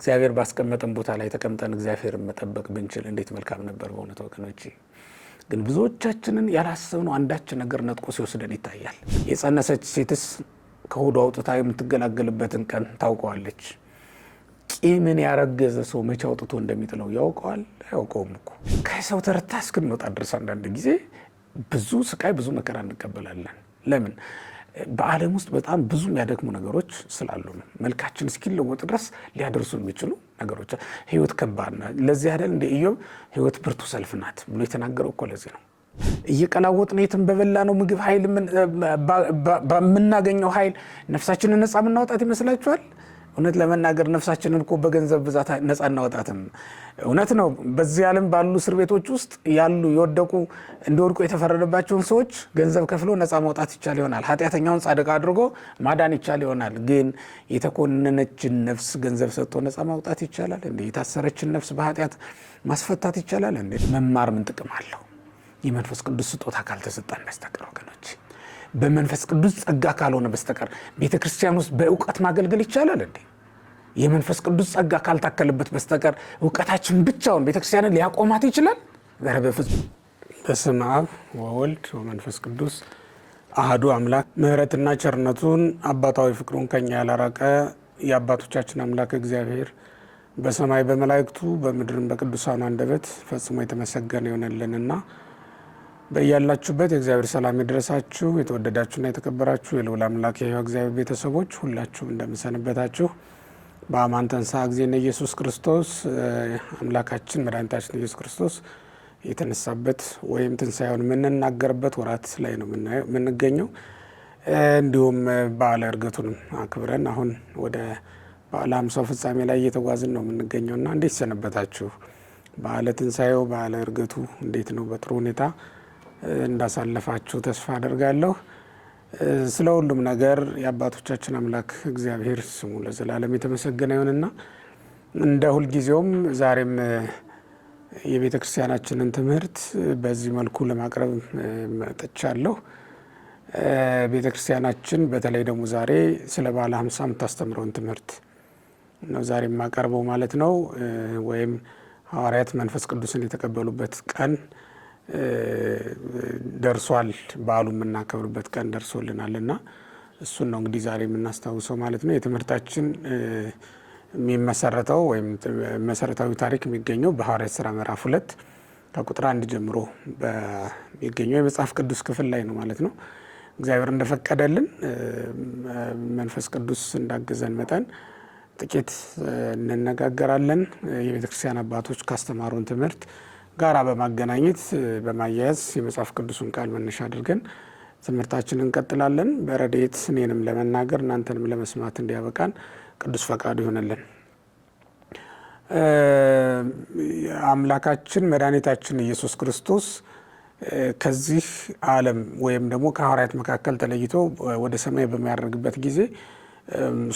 እግዚአብሔር ባስቀመጠን ቦታ ላይ ተቀምጠን እግዚአብሔርን መጠበቅ ብንችል እንዴት መልካም ነበር በእውነት ወገኖቼ። ግን ብዙዎቻችንን ያላሰብነው አንዳች ነገር ነጥቆ ሲወስደን ይታያል። የጸነሰች ሴትስ ከሆዷ አውጥታ የምትገላገልበትን ቀን ታውቀዋለች። ቂምን ያረገዘ ሰው መቼ አውጥቶ እንደሚጥለው ያውቀዋል? አያውቀውም እኮ። ከሰው ተረታ እስክንወጣ ድረስ አንዳንድ ጊዜ ብዙ ስቃይ፣ ብዙ መከራ እንቀበላለን። ለምን? በዓለም ውስጥ በጣም ብዙ የሚያደክሙ ነገሮች ስላሉ ነው። መልካችን እስኪለወጥ ድረስ ሊያደርሱ የሚችሉ ነገሮች። ህይወት ከባድ ናት። ለዚህ አይደል እንደ ኢዮብ ህይወት ብርቱ ሰልፍ ናት ብሎ የተናገረው እኮ ለዚህ ነው። እየቀላወጥን የትም በበላ ነው ምግብ ኃይል በምናገኘው ኃይል ነፍሳችንን ነፃ የምናወጣት ይመስላችኋል? እውነት ለመናገር ነፍሳችንን እኮ በገንዘብ ብዛት ነፃ እናወጣትም። እውነት ነው። በዚህ ዓለም ባሉ እስር ቤቶች ውስጥ ያሉ የወደቁ እንዲወድቁ የተፈረደባቸውን ሰዎች ገንዘብ ከፍሎ ነፃ ማውጣት ይቻል ይሆናል። ኃጢአተኛውን ጻድቅ አድርጎ ማዳን ይቻል ይሆናል። ግን የተኮነነችን ነፍስ ገንዘብ ሰጥቶ ነፃ ማውጣት ይቻላል እንዴ? የታሰረችን ነፍስ በኃጢአት ማስፈታት ይቻላል እንዴ? መማር ምን ጥቅም አለው? የመንፈስ ቅዱስ ስጦታ ካልተሰጠን በስተቀር ወገኖች፣ በመንፈስ ቅዱስ ጸጋ ካልሆነ በስተቀር ቤተክርስቲያን ውስጥ በእውቀት ማገልገል ይቻላል እንዴ? የመንፈስ ቅዱስ ጸጋ ካልታከለበት በስተቀር እውቀታችን ብቻውን ቤተክርስቲያንን ሊያቆማት ይችላል? ጋር በፍጹም። በስመ አብ ወወልድ ወመንፈስ ቅዱስ አሐዱ አምላክ። ምሕረትና ቸርነቱን አባታዊ ፍቅሩን ከኛ ያላራቀ የአባቶቻችን አምላክ እግዚአብሔር በሰማይ በመላእክቱ በምድርም በቅዱሳኑ አንደበት ፈጽሞ የተመሰገነ ይሆንልንና በያላችሁበት የእግዚአብሔር ሰላም ይድረሳችሁ። የተወደዳችሁና የተከበራችሁ የልዑል አምላክ የሕያው እግዚአብሔር ቤተሰቦች ሁላችሁም እንደምሰነበታችሁ። በአማን ተንሥአ እግዚእነ ኢየሱስ ክርስቶስ አምላካችን መድኃኒታችን ኢየሱስ ክርስቶስ የተነሳበት ወይም ትንሣኤውን የምንናገርበት ወራት ላይ ነው የምንገኘው። እንዲሁም በዓለ ዕርገቱንም አክብረን አሁን ወደ በዓለ ሃምሳው ፍጻሜ ላይ እየተጓዝን ነው የምንገኘውና እንዴት ሰነበታችሁ? በዓለ ትንሣኤው በዓለ ዕርገቱ እንዴት ነው? በጥሩ ሁኔታ እንዳሳለፋችሁ ተስፋ አደርጋለሁ። ስለ ሁሉም ነገር የአባቶቻችን አምላክ እግዚአብሔር ስሙ ለዘላለም የተመሰገነ ይሁንና እንደ ሁልጊዜውም ዛሬም የቤተ ክርስቲያናችንን ትምህርት በዚህ መልኩ ለማቅረብ መጥቻለሁ። ቤተ ክርስቲያናችን በተለይ ደግሞ ዛሬ ስለ በዓለ ሃምሳ የምታስተምረውን ትምህርት ነው ዛሬ የማቀርበው ማለት ነው። ወይም ሐዋርያት መንፈስ ቅዱስን የተቀበሉበት ቀን ደርሷል። በዓሉ የምናከብርበት ቀን ደርሶልናል እና እሱን ነው እንግዲህ ዛሬ የምናስታውሰው ማለት ነው። የትምህርታችን የሚመሰረተው ወይም መሰረታዊ ታሪክ የሚገኘው በሐዋርያት ሥራ ምዕራፍ 2 ከቁጥር 1 ጀምሮ በሚገኘው የመጽሐፍ ቅዱስ ክፍል ላይ ነው ማለት ነው። እግዚአብሔር እንደፈቀደልን መንፈስ ቅዱስ እንዳገዘን መጠን ጥቂት እንነጋገራለን። የቤተክርስቲያን አባቶች ካስተማሩን ትምህርት ጋራ በማገናኘት በማያያዝ የመጽሐፍ ቅዱስን ቃል መነሻ አድርገን ትምህርታችንን እንቀጥላለን። በረድኤት እኔንም ለመናገር እናንተንም ለመስማት እንዲያበቃን ቅዱስ ፈቃዱ ይሆነልን። አምላካችን መድኃኒታችን ኢየሱስ ክርስቶስ ከዚህ ዓለም ወይም ደግሞ ከሐዋርያት መካከል ተለይቶ ወደ ሰማይ በሚያደርግበት ጊዜ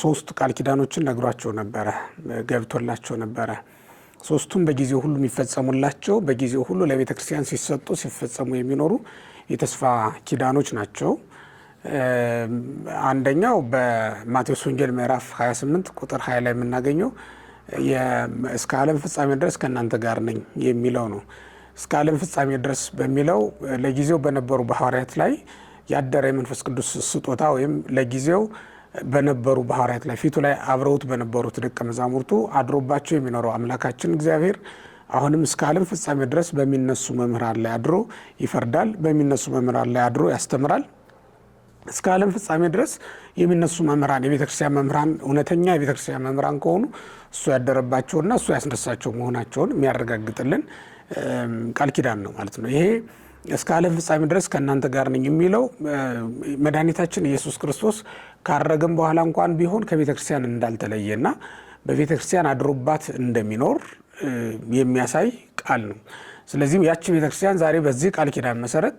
3 ቃል ኪዳኖችን ነግሯቸው ነበረ፣ ገብቶላቸው ነበረ። 3ቱም በጊዜው ሁሉ የሚፈጸሙላቸው፣ በጊዜው ሁሉ ለቤተ ክርስቲያን ሲሰጡ ሲፈጸሙ የሚኖሩ የተስፋ ኪዳኖች ናቸው። አንደኛው በማቴዎስ ወንጌል ምዕራፍ 28 ቁጥር 20 ላይ የምናገኘው እስከ ዓለም ፍጻሜ ድረስ ከእናንተ ጋር ነኝ የሚለው ነው። እስከ ዓለም ፍጻሜ ድረስ በሚለው ለጊዜው በነበሩ በሐዋርያት ላይ ያደረ የመንፈስ ቅዱስ ስጦታ ወይም ለጊዜው በነበሩ በሐዋርያት ላይ ፊቱ ላይ አብረውት በነበሩት ደቀ መዛሙርቱ አድሮባቸው የሚኖረው አምላካችን እግዚአብሔር አሁንም እስከ ዓለም ፍጻሜ ድረስ በሚነሱ መምህራን ላይ አድሮ ይፈርዳል፣ በሚነሱ መምህራን ላይ አድሮ ያስተምራል። እስከ ዓለም ፍጻሜ ድረስ የሚነሱ መምህራን የቤተክርስቲያን መምህራን እውነተኛ የቤተክርስቲያን መምህራን ከሆኑ እሱ ያደረባቸውና እሱ ያስነሳቸው መሆናቸውን የሚያረጋግጥልን ቃል ኪዳን ነው ማለት ነው። ይሄ እስከ ዓለም ፍጻሜ ድረስ ከእናንተ ጋር ነኝ የሚለው መድኃኒታችን ኢየሱስ ክርስቶስ ካረገም በኋላ እንኳን ቢሆን ከቤተክርስቲያን እንዳልተለየና በቤተክርስቲያን አድሮባት እንደሚኖር የሚያሳይ ቃል ነው። ስለዚህም ያቺ ቤተክርስቲያን ዛሬ በዚህ ቃል ኪዳን መሰረት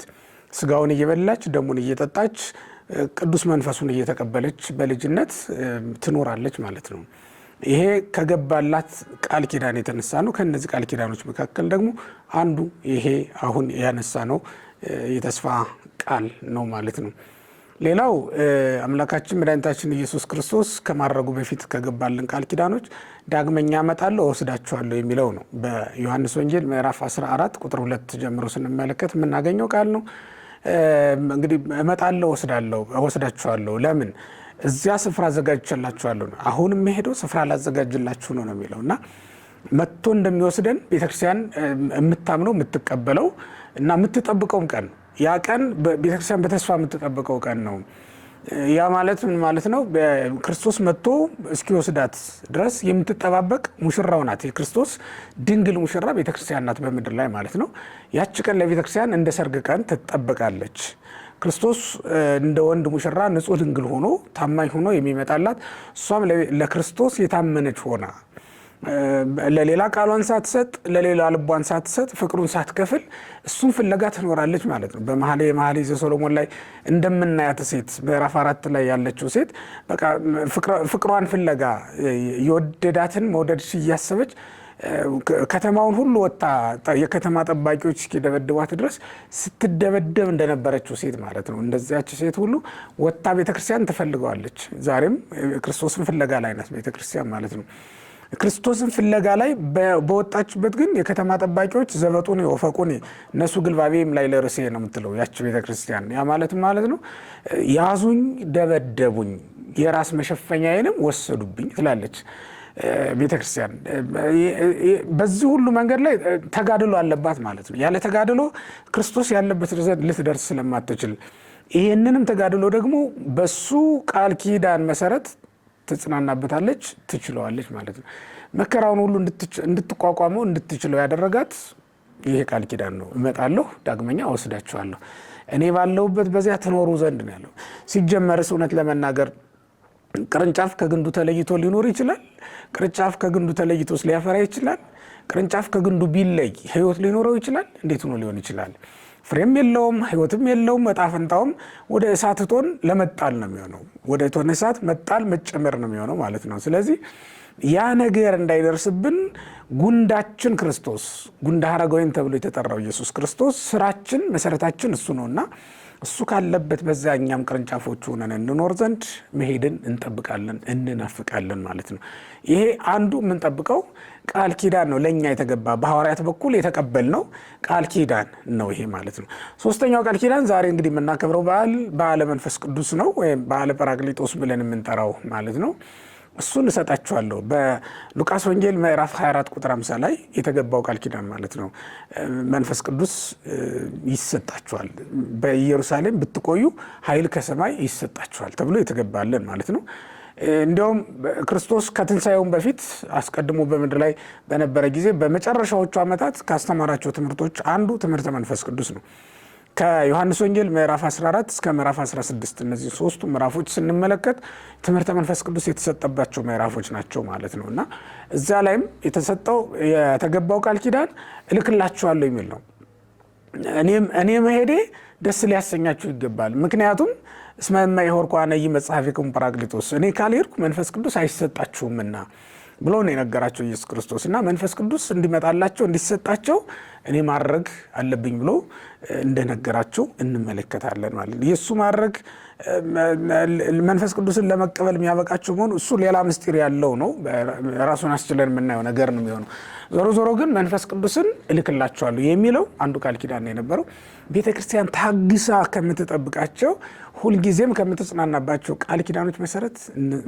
ስጋውን እየበላች ደሙን እየጠጣች ቅዱስ መንፈሱን እየተቀበለች በልጅነት ትኖራለች ማለት ነው። ይሄ ከገባላት ቃል ኪዳን የተነሳ ነው። ከነዚህ ቃል ኪዳኖች መካከል ደግሞ አንዱ ይሄ አሁን ያነሳ ነው የተስፋ ቃል ነው ማለት ነው። ሌላው አምላካችን መድኃኒታችን ኢየሱስ ክርስቶስ ከማረጉ በፊት ከገባልን ቃል ኪዳኖች ዳግመኛ እመጣለሁ እወስዳችኋለሁ የሚለው ነው። በዮሐንስ ወንጌል ምዕራፍ 14 ቁጥር 2 ጀምሮ ስንመለከት የምናገኘው ቃል ነው። እንግዲህ እመጣለሁ እወስዳችኋለሁ፣ ለምን እዚያ ስፍራ አዘጋጅቼላችኋለሁ ነው። አሁንም መሄደው ስፍራ ላዘጋጅላችሁ ነው የሚለው እና መጥቶ እንደሚወስደን ቤተክርስቲያን የምታምነው የምትቀበለው እና የምትጠብቀውም ቀን ነው። ያ ቀን ቤተክርስቲያን በተስፋ የምትጠብቀው ቀን ነው። ያ ማለት ምን ማለት ነው? ክርስቶስ መጥቶ እስኪወስዳት ድረስ የምትጠባበቅ ሙሽራው ናት። የክርስቶስ ድንግል ሙሽራ ቤተክርስቲያን ናት በምድር ላይ ማለት ነው። ያቺ ቀን ለቤተክርስቲያን እንደ ሰርግ ቀን ትጠበቃለች። ክርስቶስ እንደ ወንድ ሙሽራ ንጹሕ ድንግል ሆኖ ታማኝ ሆኖ የሚመጣላት፣ እሷም ለክርስቶስ የታመነች ሆና ለሌላ ቃሏን ሳትሰጥ ለሌላ ልቧን ሳትሰጥ ፍቅሩን ሳትከፍል እሱን ፍለጋ ትኖራለች ማለት ነው። በመኃልየ ዘሰሎሞን ላይ እንደምናያት ሴት ምዕራፍ 4 ላይ ያለችው ሴት በቃ ፍቅሯን ፍለጋ የወደዳትን መውደድ እያሰበች ከተማውን ሁሉ ወጣ የከተማ ጠባቂዎች እስኪደበድቧት ድረስ ስትደበደብ እንደነበረችው ሴት ማለት ነው። እንደዚያች ሴት ሁሉ ወጣ ቤተክርስቲያን ትፈልገዋለች። ዛሬም ክርስቶስን ፍለጋ ላይ ናት ቤተክርስቲያን ማለት ነው። ክርስቶስን ፍለጋ ላይ በወጣችበት ግን የከተማ ጠባቂዎች ዘበጡን ወፈቁን እነሱ ግልባቤም ላይ ለርሴ ነው የምትለው ያቺ ቤተክርስቲያን። ያ ማለት ነው ያዙኝ፣ ደበደቡኝ፣ የራስ መሸፈኛዬንም ወሰዱብኝ ትላለች ቤተክርስቲያን። በዚህ ሁሉ መንገድ ላይ ተጋድሎ አለባት ማለት ነው። ያለ ተጋድሎ ክርስቶስ ያለበት ልትደርስ ስለማትችል ይህንንም ተጋድሎ ደግሞ በሱ ቃል ኪዳን መሰረት ትጽናናበታለች፣ ትችለዋለች ማለት ነው። መከራውን ሁሉ እንድትቋቋመው እንድትችለው ያደረጋት ይሄ ቃል ኪዳን ነው። እመጣለሁ ዳግመኛ እወስዳችኋለሁ፣ እኔ ባለሁበት በዚያ ትኖሩ ዘንድ ነው ያለው። ሲጀመርስ እውነት ለመናገር ቅርንጫፍ ከግንዱ ተለይቶ ሊኖር ይችላል? ቅርንጫፍ ከግንዱ ተለይቶስ ሊያፈራ ይችላል? ቅርንጫፍ ከግንዱ ቢለይ ሕይወት ሊኖረው ይችላል? እንዴት ሆኖ ሊሆን ይችላል? ፍሬም የለውም፣ ሕይወትም የለውም። ዕጣ ፈንታውም ወደ እሳት እቶን ለመጣል ነው የሚሆነው። ወደ እቶን እሳት መጣል መጨመር ነው የሚሆነው ማለት ነው። ስለዚህ ያ ነገር እንዳይደርስብን ጉንዳችን ክርስቶስ፣ ጉንደ ሐረገወይን ተብሎ የተጠራው ኢየሱስ ክርስቶስ ስራችን መሰረታችን እሱ ነውና እሱ ካለበት በዛ እኛም ቅርንጫፎቹ ሆነን እንኖር ዘንድ መሄድን እንጠብቃለን፣ እንናፍቃለን ማለት ነው። ይሄ አንዱ የምንጠብቀው ቃል ኪዳን ነው፣ ለእኛ የተገባ በሐዋርያት በኩል የተቀበልነው ቃል ኪዳን ነው ይሄ ማለት ነው። ሶስተኛው ቃል ኪዳን ዛሬ እንግዲህ የምናከብረው በዓለ መንፈስ ቅዱስ ነው፣ ወይም በዓለ ጰራቅሊጦስ ብለን የምንጠራው ማለት ነው። እሱን እሰጣችኋለሁ በሉቃስ ወንጌል ምዕራፍ 24 ቁጥር 50 ላይ የተገባው ቃል ኪዳን ማለት ነው። መንፈስ ቅዱስ ይሰጣችኋል፣ በኢየሩሳሌም ብትቆዩ ኃይል ከሰማይ ይሰጣችኋል ተብሎ የተገባለን ማለት ነው። እንዲያውም ክርስቶስ ከትንሣኤውን በፊት አስቀድሞ በምድር ላይ በነበረ ጊዜ በመጨረሻዎቹ ዓመታት ካስተማራቸው ትምህርቶች አንዱ ትምህርተ መንፈስ ቅዱስ ነው። ከዮሐንስ ወንጌል ምዕራፍ 14 እስከ ምዕራፍ 16 እነዚህ ሶስቱ ምዕራፎች ስንመለከት ትምህርተ መንፈስ ቅዱስ የተሰጠባቸው ምዕራፎች ናቸው ማለት ነው እና እዛ ላይም የተገባው ቃል ኪዳን እልክላችኋለሁ የሚል ነው። እኔ መሄዴ ደስ ሊያሰኛችሁ ይገባል፣ ምክንያቱም እስመ እማይሖርኩ አነ ኢመጽሐፊክሙ ጰራቅሊጦስ፣ እኔ ካልሄድኩ መንፈስ ቅዱስ አይሰጣችሁምና ብሎ ነው የነገራቸው ኢየሱስ ክርስቶስ። እና መንፈስ ቅዱስ እንዲመጣላቸው እንዲሰጣቸው እኔ ማድረግ አለብኝ ብሎ እንደነገራቸው እንመለከታለን ማለት ነው። የእሱ ማድረግ መንፈስ ቅዱስን ለመቀበል የሚያበቃቸው መሆኑ እሱ ሌላ ምስጢር ያለው ነው። ራሱን አስችለን የምናየው ነገር ነው የሚሆነው። ዞሮ ዞሮ ግን መንፈስ ቅዱስን እልክላቸዋለሁ የሚለው አንዱ ቃል ኪዳን ነው የነበረው። ቤተ ክርስቲያን ታግሳ ከምትጠብቃቸው ሁልጊዜም ከምትጽናናባቸው ቃል ኪዳኖች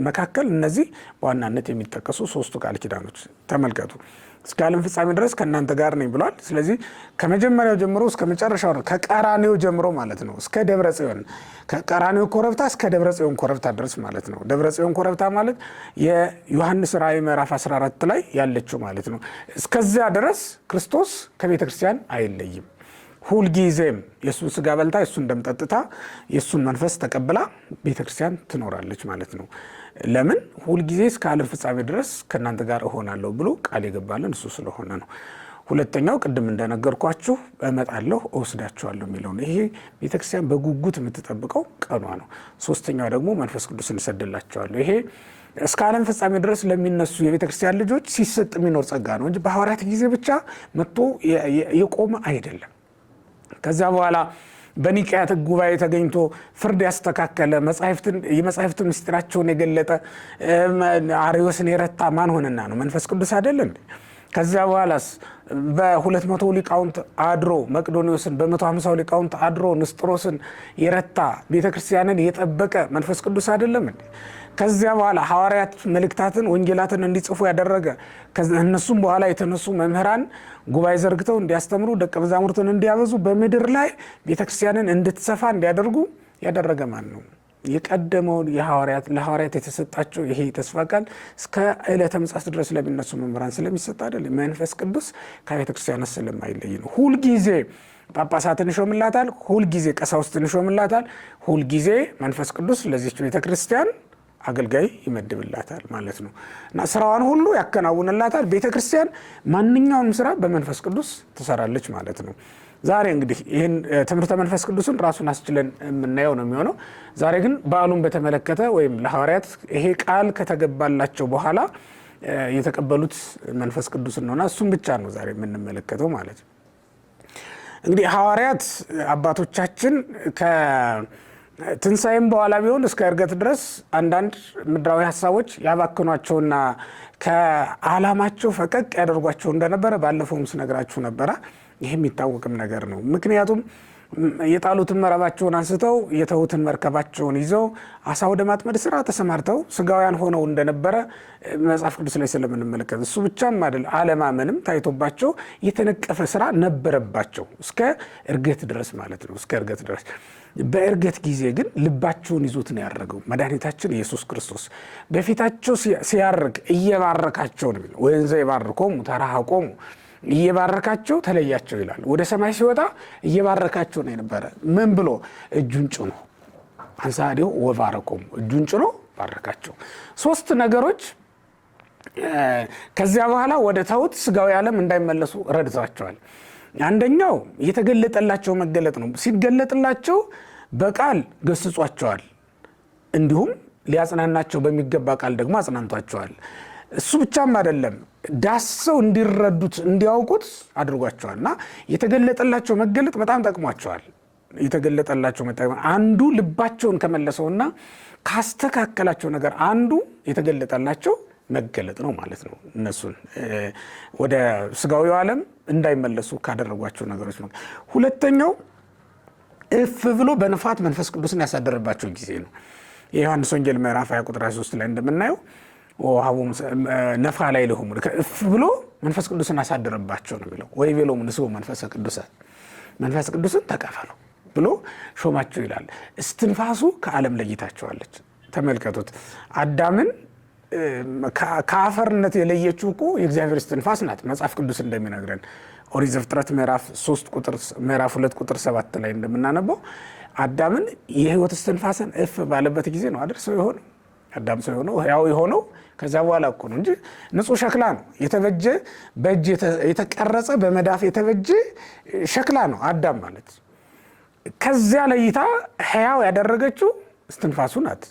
መካከል እነዚህ በዋናነት የሚጠቀሱ ሶስቱ ቃል ኪዳኖች ተመልከቱ። እስከ ዓለም ፍጻሜ ድረስ ከእናንተ ጋር ነኝ ብሏል። ስለዚህ ከመጀመሪያው ጀምሮ እስከ መጨረሻው ነው፣ ከቀራንዮ ጀምሮ ማለት ነው እስከ ደብረ ጽዮን፣ ከቀራንዮ ኮረብታ እስከ ደብረ ጽዮን ኮረብታ ድረስ ማለት ነው። ደብረ ጽዮን ኮረብታ ማለት የዮሐንስ ራእይ ምዕራፍ 14 ላይ ያለችው ማለት ነው። እስከዚያ ድረስ ክርስቶስ ከቤተ ክርስቲያን አይለይም። ሁልጊዜም የእሱን ስጋ በልታ የእሱን ደም ጠጥታ የእሱን መንፈስ ተቀብላ ቤተክርስቲያን ትኖራለች ማለት ነው። ለምን? ሁልጊዜ እስከ ዓለም ፍጻሜ ድረስ ከእናንተ ጋር እሆናለሁ ብሎ ቃል የገባልን እሱ ስለሆነ ነው። ሁለተኛው ቅድም እንደነገርኳችሁ እመጣለሁ እወስዳችኋለሁ የሚለው ነው። ይሄ ቤተክርስቲያን በጉጉት የምትጠብቀው ቀኗ ነው። ሶስተኛው ደግሞ መንፈስ ቅዱስን እሰድላቸዋለሁ። ይሄ እስከ ዓለም ፍጻሜ ድረስ ለሚነሱ የቤተክርስቲያን ልጆች ሲሰጥ የሚኖር ጸጋ ነው እንጂ በሐዋርያት ጊዜ ብቻ መጥቶ የቆመ አይደለም። ከዛ በኋላ በኒቅያ ጉባኤ ተገኝቶ ፍርድ ያስተካከለ የመጻሕፍት ምስጢራቸውን የገለጠ አርዮስን የረታ ማን ሆነና ነው? መንፈስ ቅዱስ አይደል እንዴ? ከዚያ በኋላስ በ200 ሊቃውንት አድሮ መቅዶኒዎስን በ150 ሊቃውንት አድሮ ንስጥሮስን የረታ ቤተክርስቲያንን የጠበቀ መንፈስ ቅዱስ አይደለም እንዴ? ከዚያ በኋላ ሐዋርያት መልእክታትን ወንጌላትን እንዲጽፉ ያደረገ እነሱም በኋላ የተነሱ መምህራን ጉባኤ ዘርግተው እንዲያስተምሩ ደቀ መዛሙርትን እንዲያበዙ በምድር ላይ ቤተክርስቲያንን እንድትሰፋ እንዲያደርጉ ያደረገ ማን ነው? የቀደመውን ለሐዋርያት የተሰጣቸው ይሄ ተስፋ ቃል እስከ ዕለተ ምጽአት ድረስ ለሚነሱ መምህራን ስለሚሰጥ አይደለም። መንፈስ ቅዱስ ከቤተክርስቲያን ስለማይለይ ነው። ሁልጊዜ ጳጳሳትን ይሾምላታል፣ ሁልጊዜ ቀሳውስትን ይሾምላታል፣ ሁልጊዜ መንፈስ ቅዱስ ለዚች ቤተክርስቲያን አገልጋይ ይመድብላታል ማለት ነው እና ስራዋን ሁሉ ያከናውንላታል። ቤተክርስቲያን ማንኛውንም ስራ በመንፈስ ቅዱስ ትሰራለች ማለት ነው። ዛሬ እንግዲህ ይህን ትምህርተ መንፈስ ቅዱስን ራሱን አስችለን የምናየው ነው የሚሆነው። ዛሬ ግን በዓሉን በተመለከተ ወይም ለሐዋርያት ይሄ ቃል ከተገባላቸው በኋላ የተቀበሉት መንፈስ ቅዱስን ነውና እሱም ብቻ ነው ዛሬ የምንመለከተው ማለት ነው። እንግዲህ ሐዋርያት አባቶቻችን ትንሣኤም በኋላ ቢሆን እስከ ዕርገት ድረስ አንዳንድ ምድራዊ ሀሳቦች ያባክኗቸውና ከዓላማቸው ፈቀቅ ያደርጓቸው እንደነበረ ባለፈውም ስነግራችሁ ነበረ። ይህ የሚታወቅም ነገር ነው። ምክንያቱም የጣሉትን መረባቸውን አንስተው የተዉትን መርከባቸውን ይዘው አሳ ወደ ማጥመድ ስራ ተሰማርተው ስጋውያን ሆነው እንደነበረ መጽሐፍ ቅዱስ ላይ ስለምንመለከት፣ እሱ ብቻም አይደል አለማመንም ታይቶባቸው የተነቀፈ ስራ ነበረባቸው እስከ ዕርገት ድረስ ማለት ነው። እስከ ዕርገት ድረስ በዕርገት ጊዜ ግን ልባቸውን ይዞት ነው ያደረገው መድኃኒታችን ኢየሱስ ክርስቶስ በፊታቸው ሲያርግ እየባረካቸው ነው። ወንዘ ይባርኮሙ ተራሃቆሙ እየባረካቸው ተለያቸው ይላል። ወደ ሰማይ ሲወጣ እየባረካቸው ነው የነበረ። ምን ብሎ? እጁን ጭኖ አንሳዴው ወባረኮሙ እጁን ጭኖ ባረካቸው። 3 ነገሮች ከዚያ በኋላ ወደ ተውት ስጋዊ ዓለም እንዳይመለሱ ረድቷቸዋል። አንደኛው የተገለጠላቸው መገለጥ ነው። ሲገለጥላቸው በቃል ገስጿቸዋል፣ እንዲሁም ሊያጽናናቸው በሚገባ ቃል ደግሞ አጽናንቷቸዋል። እሱ ብቻም አይደለም ዳሰው እንዲረዱት እንዲያውቁት አድርጓቸዋልና የተገለጠላቸው መገለጥ በጣም ጠቅሟቸዋል። የተገለጠላቸው አንዱ ልባቸውን ከመለሰውና ካስተካከላቸው ነገር አንዱ የተገለጠላቸው መገለጥ ነው ማለት ነው። እነሱን ወደ ስጋዊው ዓለም እንዳይመለሱ ካደረጓቸው ነገሮች ነው። ሁለተኛው እፍ ብሎ በንፋት መንፈስ ቅዱስን ያሳደረባቸው ጊዜ ነው። የዮሐንስ ወንጌል ምዕራፍ 20 ቁጥር 23 ላይ እንደምናየው ወሃቡም ነፋ ላይ ለሁም እፍ ብሎ መንፈስ ቅዱስን አሳደረባቸው ነው የሚለው። ወይ ቤሎም ንስኡ መንፈስ ቅዱስን ተቀበሉ ብሎ ሾማቸው ይላል። እስትንፋሱ ከዓለም ለይታቸዋለች። ተመልከቱት። አዳምን ከአፈርነት የለየችው እኮ የእግዚአብሔር እስትንፋስ ናት። መጽሐፍ ቅዱስ እንደሚነግረን ኦሪት ዘፍጥረት ምዕራፍ 2 ቁጥር 7 ላይ እንደምናነበው አዳምን የህይወት እስትንፋስን እፍ ባለበት ጊዜ ነው አይደል ሰው የሆነው። አዳም ሰው የሆነው ሕያው የሆነው ከዛ በኋላ እኮ ነው እንጂ ንጹህ ሸክላ ነው። የተበጀ በእጅ የተቀረጸ በመዳፍ የተበጀ ሸክላ ነው አዳም ማለት። ከዚያ ለይታ ሕያው ያደረገችው እስትንፋሱ ናት።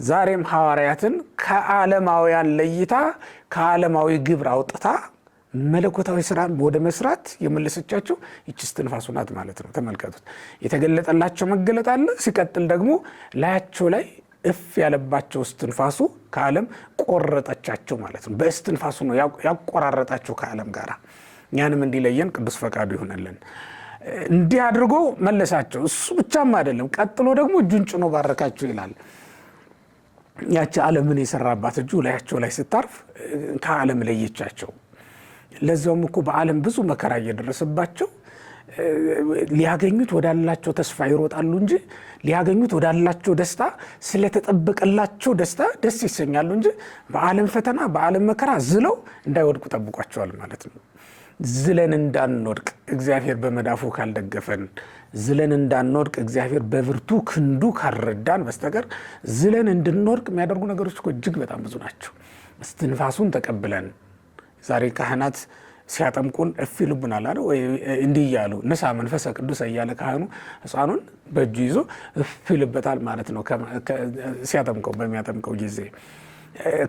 ዛሬም ሐዋርያትን ከዓለማውያን ለይታ ከዓለማዊ ግብር አውጥታ መለኮታዊ ስራን ወደ መስራት የመለሰቻቸው ይህች እስትንፋሱ ናት ማለት ነው። ተመልከቱት። የተገለጠላቸው መገለጥ አለ። ሲቀጥል ደግሞ ላያቸው ላይ እፍ ያለባቸው እስትንፋሱ ከዓለም ቆረጠቻቸው ማለት ነው። በእስትንፋሱ ነው ያቆራረጣቸው ከዓለም ጋር። እኛንም እንዲለየን ቅዱስ ፈቃዱ ይሆነልን። እንዲህ አድርጎ መለሳቸው። እሱ ብቻም አይደለም፣ ቀጥሎ ደግሞ እጁን ጭኖ ባረካቸው ይላል። ያቺ ዓለምን የሰራባት እጁ ላያቸው ላይ ስታርፍ ከዓለም ለየቻቸው። ለዛውም እኮ በዓለም ብዙ መከራ እየደረሰባቸው ሊያገኙት ወዳላቸው ተስፋ ይሮጣሉ እንጂ ሊያገኙት ወዳላቸው ደስታ ስለተጠበቀላቸው ደስታ ደስ ይሰኛሉ እንጂ በዓለም ፈተና በዓለም መከራ ዝለው እንዳይወድቁ ጠብቋቸዋል ማለት ነው። ዝለን እንዳንወድቅ እግዚአብሔር በመዳፉ ካልደገፈን፣ ዝለን እንዳንወድቅ እግዚአብሔር በብርቱ ክንዱ ካልረዳን በስተቀር ዝለን እንድንወድቅ የሚያደርጉ ነገሮች እኮ እጅግ በጣም ብዙ ናቸው። እስትንፋሱን ተቀብለን ዛሬ ካህናት ሲያጠምቁን እፍ ይሉብናል አይደል? ወይ እንዲህ እያሉ ንሳ መንፈሰ ቅዱስ እያለ ካህኑ ሕፃኑን በእጁ ይዞ እፍ ይልበታል ማለት ነው። ሲያጠምቀው በሚያጠምቀው ጊዜ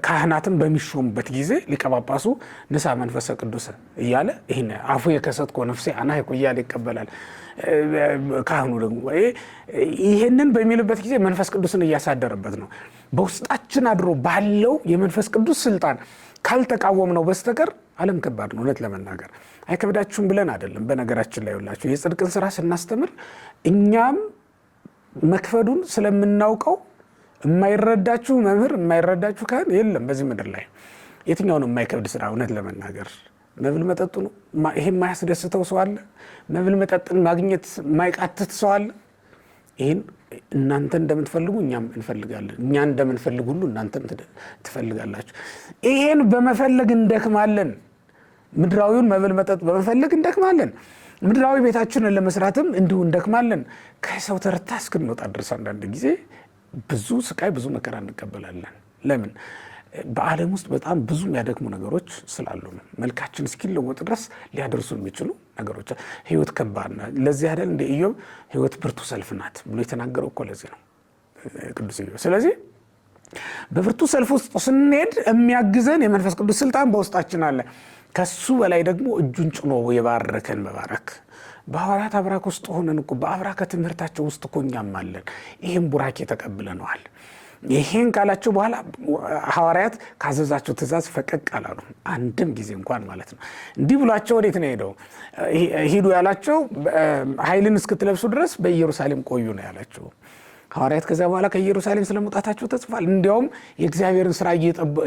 ካህናትን በሚሾሙበት ጊዜ ሊቀ ጳጳሱ ንሳ መንፈሰ ቅዱስ እያለ ይሄን አፉ የከሰትኮ ነፍሴ አናይኩ እያለ ይቀበላል። ካህኑ ደግሞ ይሄንን በሚልበት ጊዜ መንፈስ ቅዱስን እያሳደረበት ነው። በውስጣችን አድሮ ባለው የመንፈስ ቅዱስ ስልጣን ካልተቃወም ነው በስተቀር ዓለም ከባድ ነው። እውነት ለመናገር አይከብዳችሁም ብለን አይደለም። በነገራችን ላይ ሁላችሁ የጽድቅን ስራ ስናስተምር እኛም መክፈዱን ስለምናውቀው የማይረዳችሁ መምህር የማይረዳችሁ ካህን የለም በዚህ ምድር ላይ። የትኛው ነው የማይከብድ ስራ? እውነት ለመናገር መብል መጠጡ ነው። ይሄ የማያስደስተው ሰው አለ? መብል መጠጥን ማግኘት የማይቃትት ሰው አለ? ይህን እናንተ እንደምትፈልጉ እኛም እንፈልጋለን። እኛ እንደምንፈልግ ሁሉ እናንተም ትፈልጋላችሁ። ይሄን በመፈለግ እንደክማለን። ምድራዊውን መብል መጠጥ በመፈለግ እንደክማለን። ምድራዊ ቤታችንን ለመስራትም እንዲሁ እንደክማለን። ከሰው ተርታ እስክንወጣ ድረስ አንዳንድ ጊዜ ብዙ ስቃይ ብዙ መከራ እንቀበላለን። ለምን? በዓለም ውስጥ በጣም ብዙ የሚያደክሙ ነገሮች ስላሉ ነው። መልካችን እስኪለወጥ ድረስ ሊያደርሱ የሚችሉ ነገሮች። ህይወት ከባድ ናት። ለዚህ አይደል እንደ ኢዮብ ህይወት ብርቱ ሰልፍ ናት ብሎ የተናገረው እኮ ለዚህ ነው ቅዱስ ኢዮብ። ስለዚህ በብርቱ ሰልፍ ውስጥ ስንሄድ የሚያግዘን የመንፈስ ቅዱስ ስልጣን በውስጣችን አለ። ከሱ በላይ ደግሞ እጁን ጭኖ የባረከን መባረክ በሐዋርያት አብራክ ውስጥ ሆነን እኮ በአብራከ ትምህርታቸው ውስጥ እኮ እኛም አለን። ይህም ቡራኬ ተቀብለነዋል። ይሄን ካላቸው በኋላ ሐዋርያት ካዘዛቸው ትእዛዝ ፈቀቅ አላሉ አንድም ጊዜ እንኳን ማለት ነው። እንዲህ ብሏቸው ወዴት ነው ሄደው ሂዱ ያላቸው? ኃይልን እስክትለብሱ ድረስ በኢየሩሳሌም ቆዩ ነው ያላቸው ሐዋርያት። ከዛ በኋላ ከኢየሩሳሌም ስለመውጣታቸው ተጽፏል። እንዲያውም የእግዚአብሔርን ስራ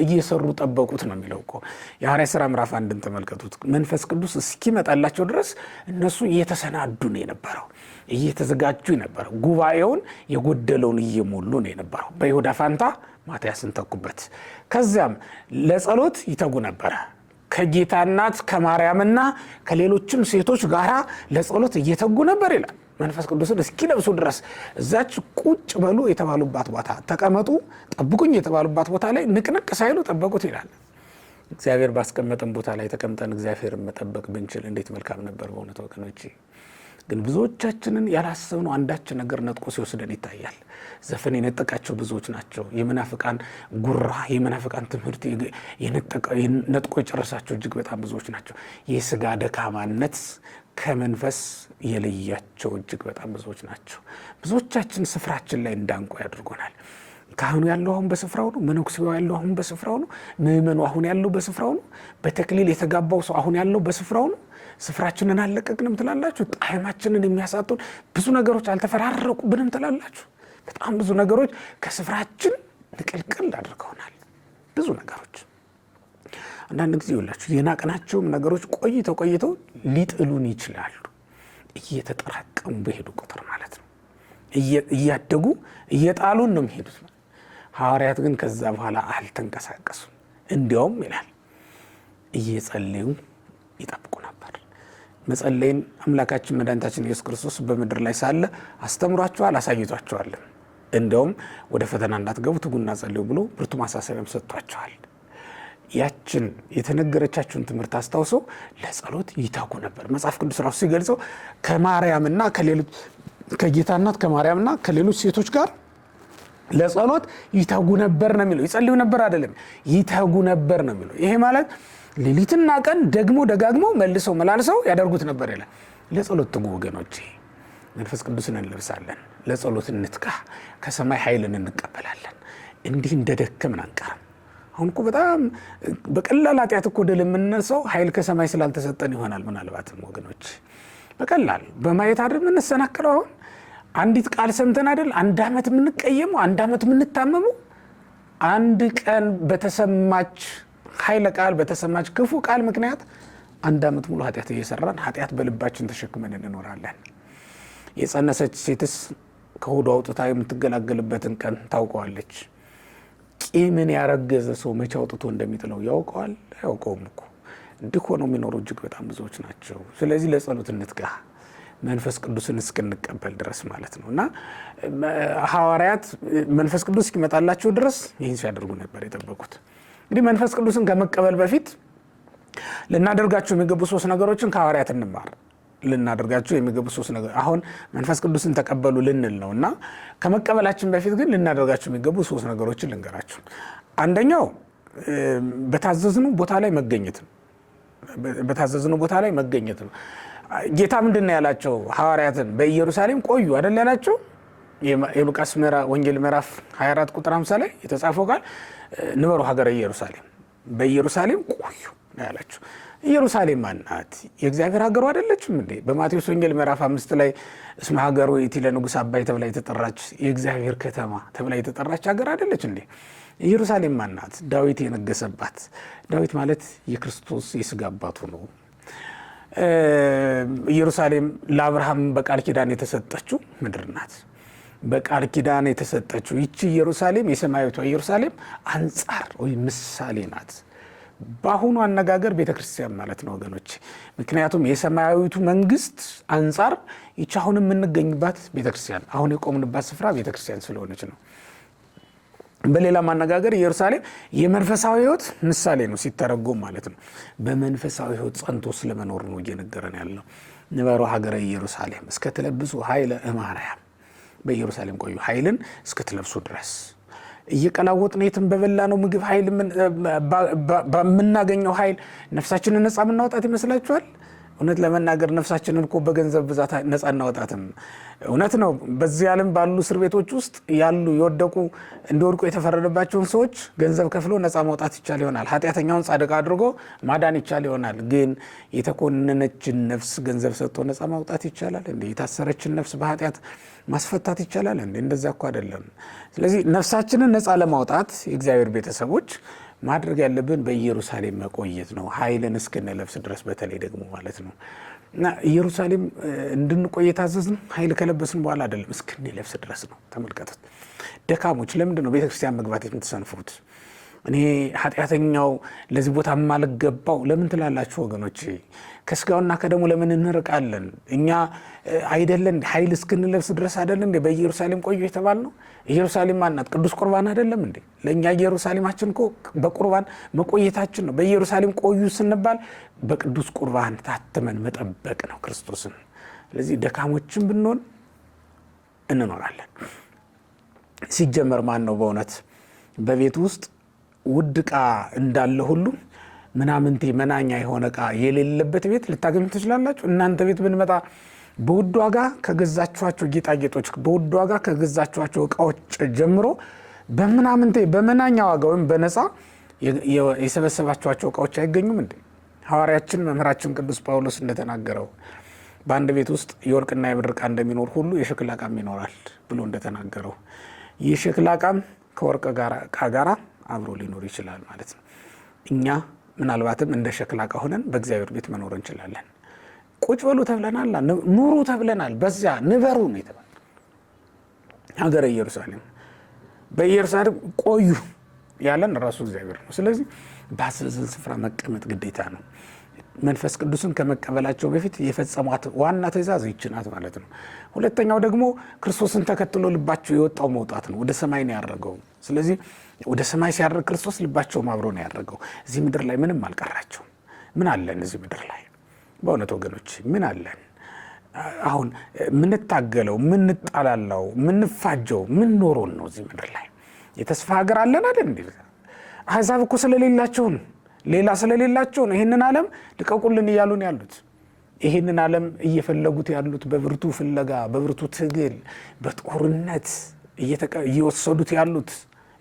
እየሰሩ ጠበቁት ነው የሚለው እኮ። የሐዋርያት ሥራ ምዕራፍ 1ን ተመልከቱት። መንፈስ ቅዱስ እስኪመጣላቸው ድረስ እነሱ እየተሰናዱ ነው የነበረው፣ እየተዘጋጁ የነበረው፣ ጉባኤውን የጎደለውን እየሞሉ ነው የነበረው። በይሁዳ ፋንታ ማትያስን ተኩበት። ከዚያም ለጸሎት ይተጉ ነበረ። ከጌታ እናት ከማርያምና ከሌሎችም ሴቶች ጋር ለጸሎት እየተጉ ነበር ይላል። መንፈስ ቅዱስን እስኪለብሱ ድረስ እዛች ቁጭ በሉ የተባሉባት ቦታ ተቀመጡ፣ ጠብቁኝ የተባሉባት ቦታ ላይ ንቅንቅ ሳይሉ ጠበቁት ይላል። እግዚአብሔር ባስቀመጠን ቦታ ላይ ተቀምጠን እግዚአብሔርን መጠበቅ ብንችል እንዴት መልካም ነበር በእውነት ወገኖቼ። ግን ብዙዎቻችንን ያላሰብነው አንዳች ነገር ነጥቆ ሲወስደን ይታያል። ዘፈን የነጠቃቸው ብዙዎች ናቸው። የመናፍቃን ጉራ፣ የመናፍቃን ትምህርት ነጥቆ የጨረሳቸው እጅግ በጣም ብዙዎች ናቸው። የስጋ ደካማነት ከመንፈስ የለያቸው እጅግ በጣም ብዙዎች ናቸው። ብዙዎቻችን ስፍራችን ላይ እንዳንቆ ያድርጎናል። ካህኑ ያለው አሁን በስፍራው ነው። መነኩሴው ያለው አሁን በስፍራው ነው። ምእመኑ አሁን ያለው በስፍራው ነው። በተክሊል የተጋባው ሰው አሁን ያለው በስፍራው ነው። ስፍራችንን አልለቀቅንም ትላላችሁ። ጣዕማችንን የሚያሳጡን ብዙ ነገሮች አልተፈራረቁብንም ትላላችሁ። በጣም ብዙ ነገሮች ከስፍራችን ንቅልቅል አድርገውናል። ብዙ ነገሮች አንዳንድ ጊዜ ይውላችሁ የናቅናቸውም ነገሮች ቆይተው ሊጥሉን ይችላሉ። እየተጠራቀሙ በሄዱ ቁጥር ማለት ነው። እያደጉ እየጣሉን ነው የሚሄዱት። ሐዋርያት ግን ከዛ በኋላ አልተንቀሳቀሱም። እንዲያውም ይላል እየጸለዩ ይጠብቁ ነበር። መጸለይን አምላካችን መድኃኒታችን ኢየሱስ ክርስቶስ በምድር ላይ ሳለ አስተምሯቸዋል፣ አሳይቷቸዋል። እንዲያውም ወደ ፈተና እንዳትገቡ ትጉና ጸልዩ ብሎ ብርቱ ማሳሰቢያም ሰጥቷቸዋል። ያችን የተነገረቻችሁን ትምህርት አስታውሰው ለጸሎት ይተጉ ነበር። መጽሐፍ ቅዱስ ራሱ ሲገልጸው ከማርያምና ከጌታ እናት ከማርያምና ከሌሎች ሴቶች ጋር ለጸሎት ይተጉ ነበር ነው የሚለው። ይጸልዩ ነበር አይደለም፣ ይተጉ ነበር ነው የሚለው። ይሄ ማለት ሌሊትና ቀን ደግሞ ደጋግመው መልሰው መላልሰው ያደርጉት ነበር ይላል። ለጸሎት ትጉ ወገኖቼ። መንፈስ ቅዱስን እንለብሳለን፣ ለጸሎት እንትጋ፣ ከሰማይ ኃይልን እንቀበላለን። እንዲህ እንደደከምን አንቀርም። አሁን እኮ በጣም በቀላል ኃጢአት እኮ ድል የምንነሳው ኃይል ከሰማይ ስላልተሰጠን ይሆናል። ምናልባትም ወገኖች በቀላል በማየት አይደል የምንሰናከለው። አሁን አንዲት ቃል ሰምተን አይደል 1 ዓመት የምንቀየመው፣ 1 ዓመት የምንታመመው። አንድ ቀን በተሰማች ኃይለ ቃል በተሰማች ክፉ ቃል ምክንያት 1 ዓመት ሙሉ ኃጢአት እየሰራን ኃጢአት በልባችን ተሸክመን እንኖራለን። የጸነሰች ሴትስ ከሆዷ አውጥታ የምትገላገልበትን ቀን ታውቀዋለች። ቂምን ያረገዘ ሰው መቼ አውጥቶ እንደሚጥለው ያውቀዋል? አያውቀውም እኮ። እንዲህ ሆነው የሚኖሩ እጅግ በጣም ብዙዎች ናቸው። ስለዚህ ለጸሎት እንትጋ፣ መንፈስ ቅዱስን እስክንቀበል ድረስ ማለት ነው። እና ሐዋርያት መንፈስ ቅዱስ እስኪመጣላቸው ድረስ ይህን ሲያደርጉ ነበር የጠበቁት። እንግዲህ መንፈስ ቅዱስን ከመቀበል በፊት ልናደርጋቸው የሚገቡ 3 ነገሮችን ከሐዋርያት እንማር። ልናደርጋቸው የሚገቡ ሶስት ነገር አሁን መንፈስ ቅዱስን ተቀበሉ ልንል ነውና ከመቀበላችን በፊት ግን ልናደርጋቸው የሚገቡ ሶስት ነገሮችን ልንገራችሁ። አንደኛው በታዘዝነው ቦታ ላይ መገኘት ነው። በታዘዝነው ቦታ ላይ መገኘት ነው። ጌታ ምንድነው ያላቸው ሐዋርያትን? በኢየሩሳሌም ቆዩ አይደል ያላቸው? የሉቃስ ወንጌል ምዕራፍ 24 ቁጥር 50 ላይ የተጻፈው ቃል ንበሩ ሀገረ ኢየሩሳሌም፣ በኢየሩሳሌም ቆዩ ነው ያላቸው። ኢየሩሳሌም ማናት? የእግዚአብሔር ሀገሩ አይደለችም እንዴ? በማቴዎስ ወንጌል ምዕራፍ 5 ላይ እስመ ሀገሩ ይእቲ ለንጉሥ አባይ ተብላ የተጠራች የእግዚአብሔር ከተማ ተብላ የተጠራች ሀገር አይደለች እንዴ? ኢየሩሳሌም ማናት? ዳዊት የነገሰባት። ዳዊት ማለት የክርስቶስ የሥጋ አባቱ ነው። ኢየሩሳሌም ለአብርሃም በቃል ኪዳን የተሰጠችው ምድር ናት። በቃል ኪዳን የተሰጠችው ይቺ ኢየሩሳሌም የሰማያዊቷ ኢየሩሳሌም አንጻር ወይ ምሳሌ ናት። በአሁኑ አነጋገር ቤተክርስቲያን ማለት ነው ወገኖች። ምክንያቱም የሰማያዊቱ መንግስት አንጻር ይቺ አሁን የምንገኝባት ቤተክርስቲያን፣ አሁን የቆምንባት ስፍራ ቤተክርስቲያን ስለሆነች ነው። በሌላ ማነጋገር ኢየሩሳሌም የመንፈሳዊ ሕይወት ምሳሌ ነው ሲተረጎም ማለት ነው። በመንፈሳዊ ሕይወት ጸንቶ ስለመኖር ነው እየነገረን ያለው። ንበሩ ሀገረ ኢየሩሳሌም እስከትለብሱ ኃይለ እማርያም፣ በኢየሩሳሌም ቆዩ ኃይልን እስክትለብሱ ድረስ። እየቀላወጥን የትም በበላ ነው ምግብ ኃይል በምናገኘው ኃይል ነፍሳችንን ነፃ የምናወጣት ይመስላችኋል? እውነት ለመናገር ነፍሳችንን እኮ በገንዘብ ብዛት ነፃ እናወጣትም። እውነት ነው። በዚህ ዓለም ባሉ እስር ቤቶች ውስጥ ያሉ የወደቁ እንዲወድቁ የተፈረደባቸውን ሰዎች ገንዘብ ከፍሎ ነፃ ማውጣት ይቻል ይሆናል። ኃጢአተኛውን ጻድቅ አድርጎ ማዳን ይቻል ይሆናል። ግን የተኮነነችን ነፍስ ገንዘብ ሰጥቶ ነፃ ማውጣት ይቻላል እንዴ? የታሰረችን ነፍስ በኃጢአት ማስፈታት ይቻላል እንዴ? እንደዛ እኮ አይደለም። ስለዚህ ነፍሳችንን ነፃ ለማውጣት የእግዚአብሔር ቤተሰቦች ማድረግ ያለብን በኢየሩሳሌም መቆየት ነው፣ ኃይልን እስክንለብስ ድረስ በተለይ ደግሞ ማለት ነው። እና ኢየሩሳሌም እንድንቆይ የታዘዝን ኃይል ከለበስን በኋላ አይደለም፣ እስክንለብስ ድረስ ነው። ተመልከቱት። ደካሞች ለምንድን ነው ቤተክርስቲያን መግባት የምትሰንፉት? እኔ ኃጢአተኛው ለዚህ ቦታ ማልገባው ለምን ትላላችሁ ወገኖች? ከስጋውና ከደሙ ለምን እንርቃለን? እኛ አይደለን ኃይል እስክንለብስ ድረስ አይደለም እንዴ በኢየሩሳሌም ቆዩ የተባል ነው? ኢየሩሳሌም ማናት? ቅዱስ ቁርባን አይደለም እንዴ? ለእኛ ኢየሩሳሌማችን እኮ በቁርባን መቆየታችን ነው። በኢየሩሳሌም ቆዩ ስንባል በቅዱስ ቁርባን ታትመን መጠበቅ ነው ክርስቶስን። ስለዚህ ደካሞችን ብንሆን እንኖራለን። ሲጀመር ማን ነው በእውነት በቤት ውስጥ ውድ ዕቃ እንዳለ ሁሉ ምናምንቴ መናኛ የሆነ ዕቃ የሌለበት ቤት ልታገኙ ትችላላችሁ? እናንተ ቤት ብንመጣ በውድ ዋጋ ከገዛችኋቸው ጌጣጌጦች፣ በውድ ዋጋ ከገዛችኋቸው ዕቃዎች ጀምሮ በምናምንቴ በመናኛ ዋጋ ወይም በነፃ የሰበሰባችኋቸው ዕቃዎች አይገኙም እንዴ? ሐዋርያችን መምህራችን ቅዱስ ጳውሎስ እንደተናገረው በአንድ ቤት ውስጥ የወርቅና የብር ዕቃ እንደሚኖር ሁሉ የሸክላ ዕቃም ይኖራል ብሎ እንደተናገረው ይህ ሸክላ ዕቃም ከወርቅ ዕቃ ጋር አብሮ ሊኖር ይችላል ማለት ነው። እኛ ምናልባትም እንደ ሸክላ ዕቃ ሆነን በእግዚአብሔር ቤት መኖር እንችላለን። ቁጭ በሉ ተብለናል፣ ኑሩ ተብለናል፣ በዚያ ንበሩ ነው የተባለ ሀገረ ኢየሩሳሌም። በኢየሩሳሌም ቆዩ ያለን ራሱ እግዚአብሔር ነው። ስለዚህ ባዘዘን ስፍራ መቀመጥ ግዴታ ነው። መንፈስ ቅዱስን ከመቀበላቸው በፊት የፈጸሟት ዋና ትእዛዝ ይህች ናት ማለት ነው። ሁለተኛው ደግሞ ክርስቶስን ተከትሎ ልባቸው የወጣው መውጣት ነው። ወደ ሰማይ ነው ያደረገው። ስለዚህ ወደ ሰማይ ሲያደርግ ክርስቶስ ልባቸውም አብሮ ነው ያደረገው። እዚህ ምድር ላይ ምንም አልቀራቸውም። ምን አለን እዚህ ምድር ላይ? በእውነት ወገኖች ምን አለን? አሁን ምንታገለው፣ ምንጣላላው፣ ምንፋጀው ምን ኖሮን ነው እዚህ ምድር ላይ? የተስፋ ሀገር አለን አይደል እንዴ? አሕዛብ እኮ ስለሌላቸው ነው፣ ሌላ ስለሌላቸው ነው ይህንን ዓለም ልቀቁልን እያሉን ያሉት። ይህንን ዓለም እየፈለጉት ያሉት በብርቱ ፍለጋ፣ በብርቱ ትግል፣ በጦርነት እየወሰዱት ያሉት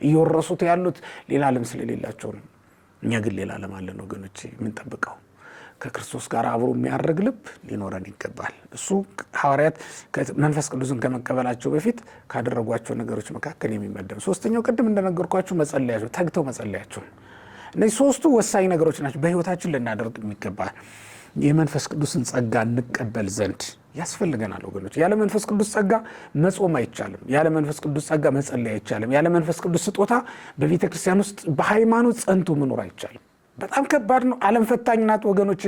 እየወረሱት ያሉት ሌላ ዓለም ስለሌላቸው ነው። እኛ ግን ሌላ ዓለም አለን ወገኖች። የምንጠብቀው ከክርስቶስ ጋር አብሮ የሚያደርግ ልብ ሊኖረን ይገባል። እሱ ሐዋርያት መንፈስ ቅዱስን ከመቀበላቸው በፊት ካደረጓቸው ነገሮች መካከል የሚመደብ። ሶስተኛው ቅድም እንደነገርኳችሁ መጸለያቸው፣ ተግተው መጸለያቸው። እነዚህ ሶስቱ ወሳኝ ነገሮች ናቸው በሕይወታችን ልናደርግ የሚገባል። የመንፈስ ቅዱስን ጸጋ እንቀበል ዘንድ ያስፈልገናል ወገኖች። ያለ መንፈስ ቅዱስ ጸጋ መጾም አይቻልም። ያለ መንፈስ ቅዱስ ጸጋ መጸለይ አይቻልም። ያለ መንፈስ ቅዱስ ስጦታ በቤተ ክርስቲያን ውስጥ በሃይማኖት ጸንቶ መኖር አይቻልም። በጣም ከባድ ነው። ዓለም ፈታኝ ናት ወገኖች።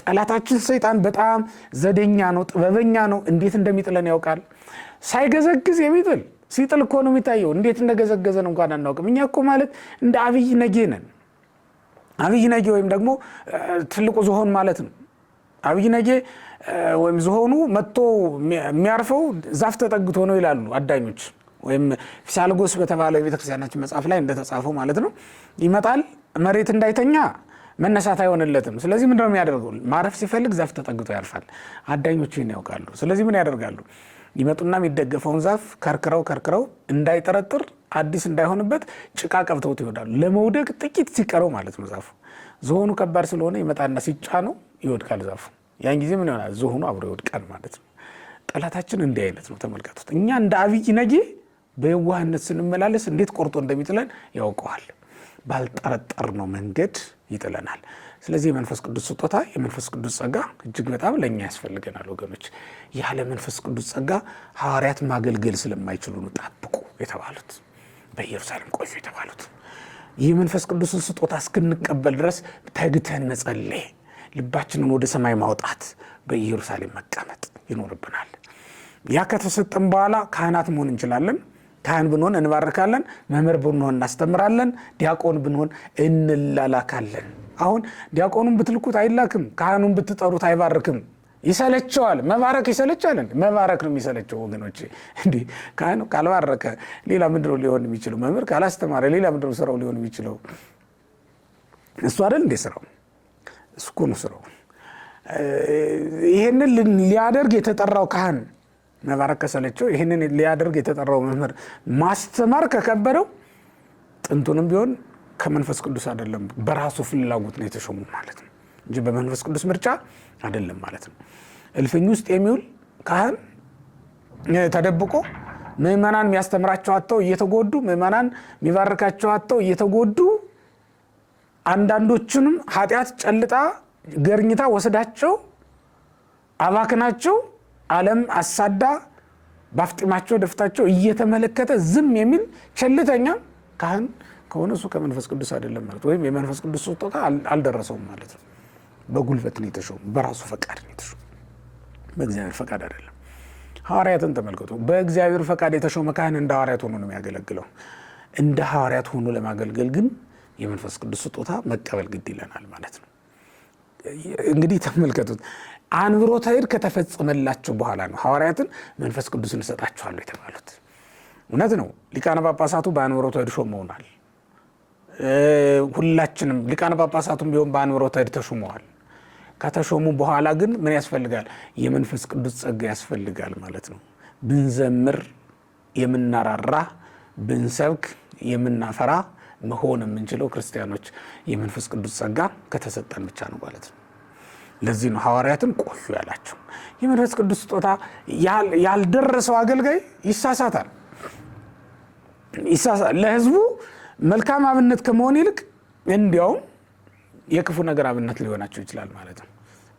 ጠላታችን ሰይጣን በጣም ዘደኛ ነው፣ ጥበበኛ ነው። እንዴት እንደሚጥለን ያውቃል። ሳይገዘግዝ የሚጥል ሲጥል እኮ ነው የሚታየው። እንዴት እንደገዘገዘን እንኳን አናውቅም። እኛ እኮ ማለት እንደ አብይ ነጌ ነን። አብይ ነጌ ወይም ደግሞ ትልቁ ዝሆን ማለት ነው። አብይ ነጌ ወይም ዝሆኑ መጥቶ የሚያርፈው ዛፍ ተጠግቶ ነው ይላሉ አዳኞች። ወይም ፊሳልጎስ በተባለው የቤተክርስቲያናችን መጽሐፍ ላይ እንደተጻፈው ማለት ነው። ይመጣል መሬት እንዳይተኛ መነሳት አይሆንለትም። ስለዚህ ምንድነው የሚያደርገው? ማረፍ ሲፈልግ ዛፍ ተጠግቶ ያርፋል። አዳኞች ይህን ያውቃሉ። ስለዚህ ምን ያደርጋሉ? ይመጡና የሚደገፈውን ዛፍ ከርክረው እንዳይጠረጥር አዲስ እንዳይሆንበት ጭቃ ቀብተውት ይወዳሉ። ለመውደቅ ጥቂት ሲቀረው ማለት ነው ዛፉ። ዝሆኑ ከባድ ስለሆነ ይመጣና ሲጫነው ይወድቃል ዛፉ። ያን ጊዜ ምን ይሆናል? ዝሆኑ አብሮ ይወድቃል ማለት ነው። ጠላታችን እንዲህ አይነት ነው። ተመልከቱት። እኛ እንደ አብይ ነጌ በየዋህነት ስንመላለስ እንዴት ቆርጦ እንደሚጥለን ያውቀዋል። ባልጠረጠርነው መንገድ ይጥለናል። ስለዚህ የመንፈስ ቅዱስ ስጦታ የመንፈስ ቅዱስ ጸጋ እጅግ በጣም ለእኛ ያስፈልገናል ወገኖች። ያለ መንፈስ ቅዱስ ጸጋ ሐዋርያት ማገልገል ስለማይችሉ ነው ጠብቁ የተባሉት፣ በኢየሩሳሌም ቆዩ የተባሉት። ይህ መንፈስ ቅዱስን ስጦታ እስክንቀበል ድረስ ተግተን መጸለይ፣ ልባችንን ወደ ሰማይ ማውጣት፣ በኢየሩሳሌም መቀመጥ ይኖርብናል። ያ ከተሰጠን በኋላ ካህናት መሆን እንችላለን። ካህን ብንሆን እንባርካለን፣ መምህር ብንሆን እናስተምራለን፣ ዲያቆን ብንሆን እንላላካለን። አሁን ዲያቆኑን ብትልኩት አይላክም፣ ካህኑን ብትጠሩት አይባርክም። ይሰለቸዋል። መባረክ ይሰለቻል። መባረክ ነው የሚሰለቸው ወገኖቼ። እንዲህ ካህኑ ካልባረከ ሌላ ምንድነው ሊሆን የሚችለው? መምህር ካላስተማረ ሌላ ምንድነው ስራው ሊሆን የሚችለው? እሱ አይደል እንዴ ስራው? እሱ እኮ ነው ስራው። ይሄንን ሊያደርግ የተጠራው ካህን መባረክ ከሰለቸው፣ ይሄንን ሊያደርግ የተጠራው መምህር ማስተማር ከከበደው ጥንቱንም ቢሆን ከመንፈስ ቅዱስ አይደለም፣ በራሱ ፍላጎት ነው የተሾሙ ማለት ነው እንጂ በመንፈስ ቅዱስ ምርጫ አይደለም ማለት ነው። እልፍኝ ውስጥ የሚውል ካህን ተደብቆ ምዕመናን የሚያስተምራቸው አጥተው እየተጎዱ፣ ምዕመናን የሚባርካቸው አጥተው እየተጎዱ፣ አንዳንዶቹንም ኃጢአት ጨልጣ ገርኝታ ወሰዳቸው አባክናቸው ዓለም አሳዳ ባፍጢማቸው ደፍታቸው እየተመለከተ ዝም የሚል ቸልተኛ ካህን ከሆነ እሱ ከመንፈስ ቅዱስ አይደለም ማለት፣ ወይም የመንፈስ ቅዱስ ስጦታ አልደረሰውም ማለት ነው። በጉልበት ነው የተሾመ፣ በራሱ ፈቃድ ነው የተሾመ፣ በእግዚአብሔር ፈቃድ አይደለም። ሐዋርያትን ተመልከቱ። በእግዚአብሔር ፈቃድ የተሾመ ካህን እንደ ሐዋርያት ሆኖ ነው የሚያገለግለው። እንደ ሐዋርያት ሆኖ ለማገልገል ግን የመንፈስ ቅዱስ ስጦታ መቀበል ግድ ይለናል ማለት ነው። እንግዲህ ተመልከቱት። አንብሮተ እድ ከተፈጸመላቸው በኋላ ነው ሐዋርያትን መንፈስ ቅዱስን እሰጣቸዋለሁ የተባሉት። እውነት ነው። ሊቃነ ጳጳሳቱ በአንብሮተ እድ ሾመውናል። ሁላችንም ሊቃነ ጳጳሳቱም ቢሆን በአንብሮተ እድ ተሾመዋል። ከተሾሙ በኋላ ግን ምን ያስፈልጋል? የመንፈስ ቅዱስ ጸጋ ያስፈልጋል ማለት ነው። ብንዘምር የምናራራ፣ ብንሰብክ የምናፈራ መሆን የምንችለው ክርስቲያኖች የመንፈስ ቅዱስ ጸጋ ከተሰጠን ብቻ ነው ማለት ነው። ለዚህ ነው ሐዋርያትን ቆዩ ያላቸው። የመንፈስ ቅዱስ ስጦታ ያልደረሰው አገልጋይ ይሳሳታል። ለሕዝቡ መልካም አብነት ከመሆን ይልቅ እንዲያውም የክፉ ነገር አብነት ሊሆናቸው ይችላል ማለት ነው።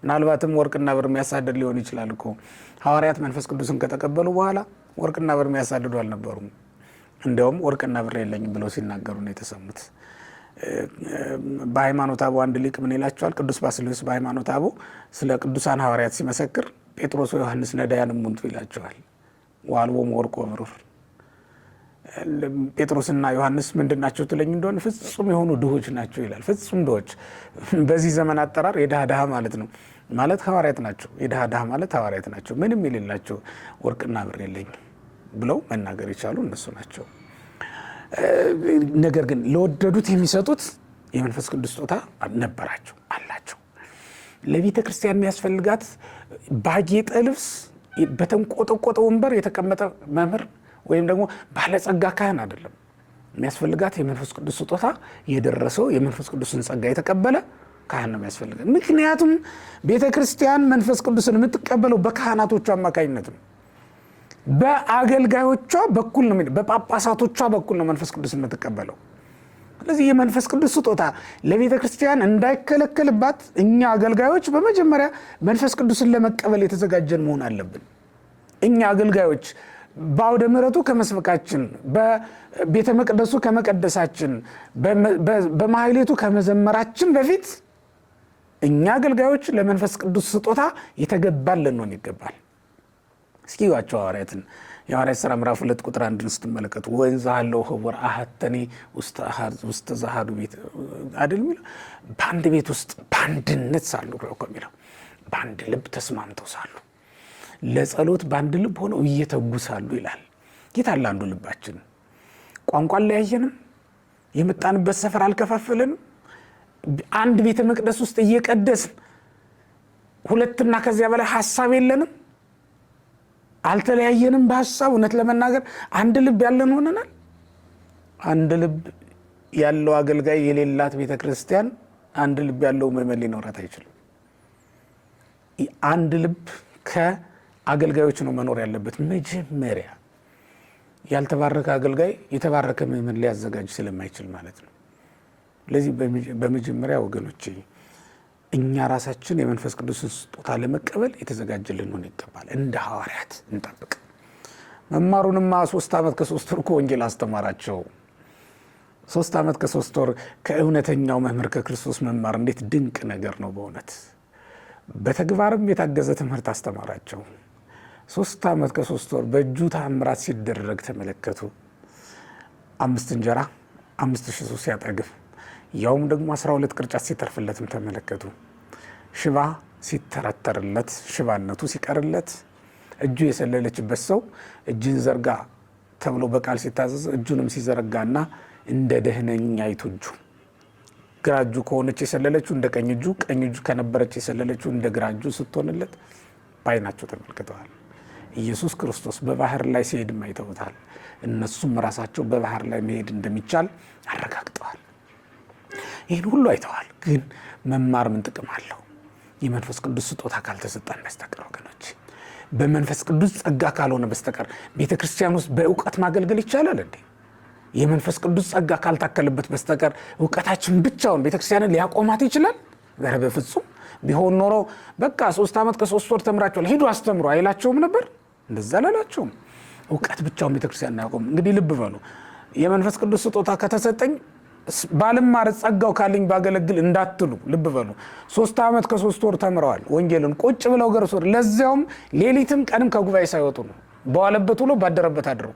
ምናልባትም ወርቅና ብር የሚያሳድድ ሊሆን ይችላል እኮ። ሐዋርያት መንፈስ ቅዱስን ከተቀበሉ በኋላ ወርቅና ብር የሚያሳድዱ አልነበሩም። እንዲያውም ወርቅና ብር የለኝም ብለው ሲናገሩ ነው የተሰሙት። በሃይማኖተ አበው አንድ ሊቅ ምን ይላቸዋል? ቅዱስ ባስልዮስ በሃይማኖተ አበው ስለ ቅዱሳን ሐዋርያት ሲመሰክር ጴጥሮስ ወዮሐንስ ነዳያን እሙንቱ ይላቸዋል። ወአልቦሙ ወርቅ ወብሩር። ጴጥሮስና ዮሐንስ ምንድን ናቸው ትለኝ እንደሆነ ፍጹም የሆኑ ድሆች ናቸው ይላል። ፍጹም ድሆች፣ በዚህ ዘመን አጠራር የድሃ ድሃ ማለት ነው። ማለት ሐዋርያት ናቸው። የድሃ ድሃ ማለት ሐዋርያት ናቸው። ምንም የሌላቸው ወርቅና ብር የለኝም ብለው መናገር የቻሉ እነሱ ናቸው። ነገር ግን ለወደዱት የሚሰጡት የመንፈስ ቅዱስ ስጦታ ነበራቸው፣ አላቸው። ለቤተ ክርስቲያን የሚያስፈልጋት ባጌጠ ልብስ፣ በተንቆጠቆጠ ወንበር የተቀመጠ መምህር ወይም ደግሞ ባለጸጋ ካህን አይደለም። የሚያስፈልጋት የመንፈስ ቅዱስ ስጦታ የደረሰው የመንፈስ ቅዱስን ጸጋ የተቀበለ ካህን ነው የሚያስፈልጋት። ምክንያቱም ቤተ ክርስቲያን መንፈስ ቅዱስን የምትቀበለው በካህናቶቹ አማካኝነት ነው። በአገልጋዮቿ በኩል ነው፣ በጳጳሳቶቿ በኩል ነው መንፈስ ቅዱስ የምትቀበለው። ስለዚህ የመንፈስ ቅዱስ ስጦታ ለቤተ ክርስቲያን እንዳይከለከልባት እኛ አገልጋዮች በመጀመሪያ መንፈስ ቅዱስን ለመቀበል የተዘጋጀን መሆን አለብን። እኛ አገልጋዮች በአውደ ምሕረቱ ከመስበካችን፣ በቤተ መቅደሱ ከመቀደሳችን፣ በማህሌቱ ከመዘመራችን በፊት እኛ አገልጋዮች ለመንፈስ ቅዱስ ስጦታ የተገባን ልንሆን ይገባል። እስኪ ዋቸው ሐዋርያትን የሐዋርያት ሥራ ምዕራፍ 2 ቁጥር 1 ስትመለከቱ ወንዛለው ህቡር አሐተኒ ውስተ ዘአሐዱ ቤት አይደል የሚለው፣ በአንድ ቤት ውስጥ በአንድነት ሳሉ ነው የሚለው። በአንድ ልብ ተስማምተው ሳሉ ለጸሎት በአንድ ልብ ሆነው እየተጉ ሳሉ ይላል። የታለ አንዱ ልባችን? ቋንቋ አለያየንም፣ የመጣንበት ሰፈር አልከፋፈለንም፣ አንድ ቤተ መቅደስ ውስጥ እየቀደስን ሁለትና ከዚያ በላይ ሐሳብ የለንም፣ አልተለያየንም በሐሳብ። እውነት ለመናገር አንድ ልብ ያለን ሆነናል። አንድ ልብ ያለው አገልጋይ የሌላት ቤተክርስቲያን አንድ ልብ ያለው ምዕመን ሊኖራት አይችልም። አንድ ልብ ከአገልጋዮች ነው መኖር ያለበት። መጀመሪያ ያልተባረከ አገልጋይ የተባረከ ምዕመን ሊያዘጋጅ ስለማይችል ማለት ነው። ስለዚህ በመጀመሪያ ወገኖቼ እኛ ራሳችን የመንፈስ ቅዱስን ስጦታ ለመቀበል የተዘጋጀ ልንሆን ይገባል። እንደ ሐዋርያት እንጠብቅ። መማሩንማ 3 ዓመት ከ3 ወር ወንጌል አስተማራቸው። 3 ዓመት ከ3 ወር ከእውነተኛው መምህር ከክርስቶስ መማር እንዴት ድንቅ ነገር ነው በእውነት። በተግባርም የታገዘ ትምህርት አስተማራቸው። 3 ዓመት ከ3 ወር በእጁ ተአምራት ሲደረግ ተመለከቱ። 5 እንጀራ 5,000 ሰው ሲያጠግብ፣ ያውም ደግሞ 12 ቅርጫት ሲተርፍለትም ተመለከቱ። ሽባ ሲተረተርለት፣ ሽባነቱ ሲቀርለት፣ እጁ የሰለለችበት ሰው እጅን ዘርጋ ተብሎ በቃል ሲታዘዝ እጁንም ሲዘረጋና እንደ ደህነኛይቱ እጁ ግራ እጁ ከሆነች የሰለለችው እንደ ቀኝ እጁ፣ ቀኝ እጁ ከነበረች የሰለለችው እንደ ግራ እጁ ስትሆንለት በዓይናቸው ተመልክተዋል። ኢየሱስ ክርስቶስ በባህር ላይ ሲሄድም አይተውታል። እነሱም ራሳቸው በባህር ላይ መሄድ እንደሚቻል አረጋግጠዋል። ይህን ሁሉ አይተዋል። ግን መማር ምን ጥቅም አለው? የመንፈስ ቅዱስ ስጦታ ካልተሰጠን በስተቀር ወገኖች፣ በመንፈስ ቅዱስ ጸጋ ካልሆነ በስተቀር ቤተክርስቲያን ውስጥ በእውቀት ማገልገል ይቻላል እንዴ? የመንፈስ ቅዱስ ጸጋ ካልታከለበት በስተቀር እውቀታችን ብቻውን ቤተክርስቲያንን ሊያቆማት ይችላል? ኧረ በፍጹም። ቢሆን ኖሮ በቃ 3 ዓመት ከ3 ወር ተምራችኋል ሂዱ አስተምሩ አይላቸውም ነበር? እንደዛ አላላቸውም። እውቀት ብቻውን ቤተክርስቲያንን አያቆም። እንግዲህ ልብ በሉ፣ የመንፈስ ቅዱስ ስጦታ ከተሰጠኝ ባልማር ጸጋው ካለኝ ባገለግል እንዳትሉ ልብ በሉ። 3 ዓመት ከ3 ወር ተምረዋል ወንጌልን ቁጭ ብለው ገርሶ፣ ለዚያውም ሌሊትም ቀንም ከጉባኤ ሳይወጡ ነው። በዋለበት ውሎ ባደረበት አድረው፣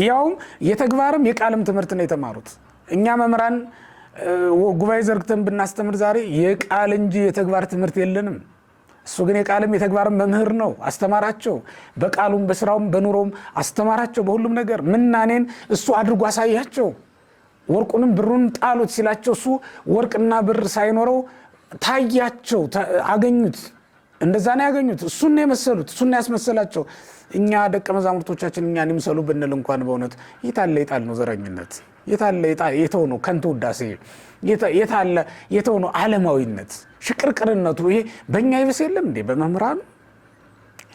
ያውም የተግባርም የቃልም ትምህርት ነው የተማሩት። እኛ መምህራን ጉባኤ ዘርግተን ብናስተምር ዛሬ የቃል እንጂ የተግባር ትምህርት የለንም። እሱ ግን የቃልም የተግባርም መምህር ነው። አስተማራቸው። በቃሉም በስራውም በኑሮም አስተማራቸው። በሁሉም ነገር ምናኔን እሱ አድርጎ አሳያቸው። ወርቁንም ብሩን ጣሉት ሲላቸው እሱ ወርቅና ብር ሳይኖረው ታያቸው፣ አገኙት። እንደዛ ነው ያገኙት። እሱን ነው የመሰሉት፣ እሱን ነው ያስመሰላቸው። እኛ ደቀ መዛሙርቶቻችን እኛን ይምሰሉ ብንል እንኳን በእውነት የታለ የጣል ነው ዘረኝነት? የታለ የተው ነው ከንቱ ውዳሴ? የታለ የተው ነው ዓለማዊነት፣ ሽቅርቅርነቱ? ይሄ በእኛ ይበስ የለም እንዴ? በመምህራኑ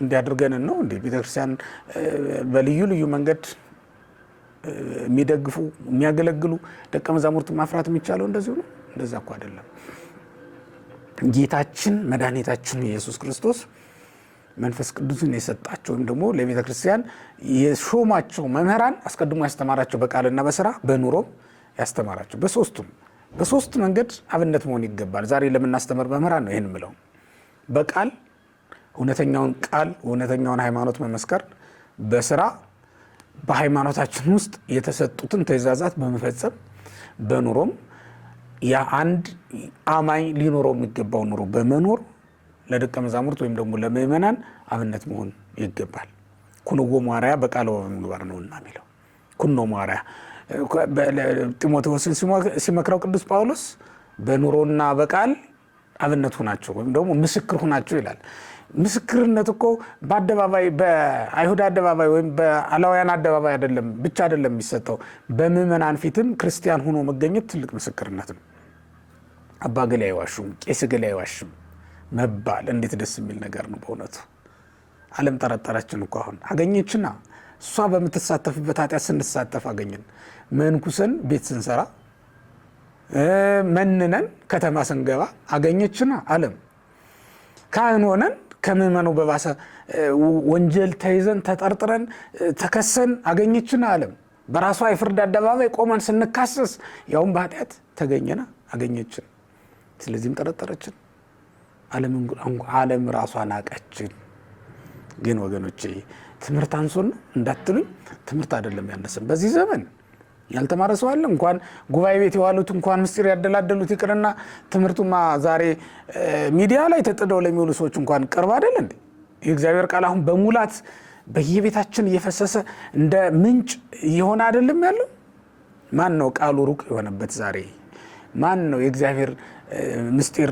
እንዲያድርገን ነው እንዴ ቤተክርስቲያን በልዩ ልዩ መንገድ የሚደግፉ የሚያገለግሉ ደቀ መዛሙርት ማፍራት የሚቻለው እንደዚሁ ነው? እንደዛ እኮ አይደለም። ጌታችን መድኃኒታችን ኢየሱስ ክርስቶስ መንፈስ ቅዱስን የሰጣቸው ወይም ደግሞ ለቤተ ክርስቲያን የሾማቸው መምህራን አስቀድሞ ያስተማራቸው በቃልና በስራ በኑሮም ያስተማራቸው በሶስት መንገድ አብነት መሆን ይገባል። ዛሬ ለምናስተምር መምህራን ነው ይህን ምለው። በቃል እውነተኛውን ቃል እውነተኛውን ሃይማኖት መመስከር፣ በስራ በሃይማኖታችን ውስጥ የተሰጡትን ትእዛዛት በመፈጸም፣ በኑሮም የአንድ አማኝ ሊኖረው የሚገባው ኑሮ በመኖር ለደቀ መዛሙርት ወይም ደግሞ ለምእመናን አብነት መሆን ይገባል። ኩንዎ ሐዋርያ በቃል ወበምግባር ነውና የሚለው ኩኖ ሐዋርያ ጢሞቴዎስን ሲመክረው ቅዱስ ጳውሎስ በኑሮና በቃል አብነት ሆናቸው ወይም ደግሞ ምስክር ሆናቸው ይላል። ምስክርነት እኮ በአደባባይ በአይሁድ አደባባይ ወይም በአላውያን አደባባይ ብቻ አይደለም የሚሰጠው። በምእመናን ፊትም ክርስቲያን ሆኖ መገኘት ትልቅ ምስክርነት ነው። አባ ገሌ አይዋሹም፣ ቄስ ገሌ አይዋሽም መባል እንዴት ደስ የሚል ነገር ነው በእውነቱ። ዓለም ጠረጠረችን እኮ አሁን አገኘችና፣ እሷ በምትሳተፍበት ኃጢአት ስንሳተፍ አገኘን። መንኩሰን ቤት ስንሰራ መንነን ከተማ ስንገባ አገኘችና ዓለም። ካህን ሆነን ከምእመኑ በባሰ ወንጀል ተይዘን ተጠርጥረን ተከሰን አገኘችና ዓለም። በራሷ የፍርድ አደባባይ ቆመን ስንካሰስ ያውም በኃጢአት ተገኘና አገኘችን። ስለዚህም ጠረጠረችን። ዓለም ራሷ ናቀችን። ግን ወገኖቼ ትምህርት አንሶን ነው እንዳትሉኝ፣ ትምህርት አይደለም ያነሰን። በዚህ ዘመን ያልተማረ ሰው አለ? እንኳን ጉባኤ ቤት የዋሉት እንኳን ምስጢር ያደላደሉት ይቅርና ትምህርቱማ ዛሬ ሚዲያ ላይ ተጥደው ለሚውሉ ሰዎች እንኳን ቅርብ አይደል እንዴ? የእግዚአብሔር ቃል አሁን በሙላት በየቤታችን እየፈሰሰ እንደ ምንጭ እየሆነ አይደለም ያለው? ማን ነው ቃሉ ሩቅ የሆነበት ዛሬ? ማን ነው የእግዚአብሔር ምስጢር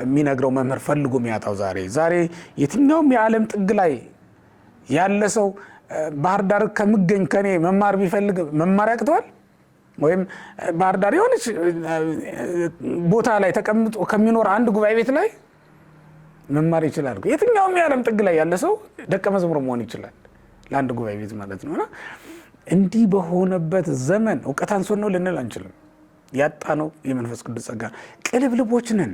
የሚነግረው መምህር ፈልጎ የሚያጣው ዛሬ? ዛሬ የትኛውም የዓለም ጥግ ላይ ያለ ሰው ባህር ዳር ከምገኝ ከኔ መማር ቢፈልግ መማር ያቅተዋል? ወይም ባህር ዳር የሆነች ቦታ ላይ ተቀምጦ ከሚኖር አንድ ጉባኤ ቤት ላይ መማር ይችላል? የትኛውም የዓለም ጥግ ላይ ያለ ሰው ደቀ መዝሙር መሆን ይችላል ለአንድ ጉባኤ ቤት ማለት ነውና እንዲህ በሆነበት ዘመን እውቀት አንሶን ነው ልንል አንችልም። ያጣ ነው የመንፈስ ቅዱስ ጸጋ። ቅልብልቦች ነን፣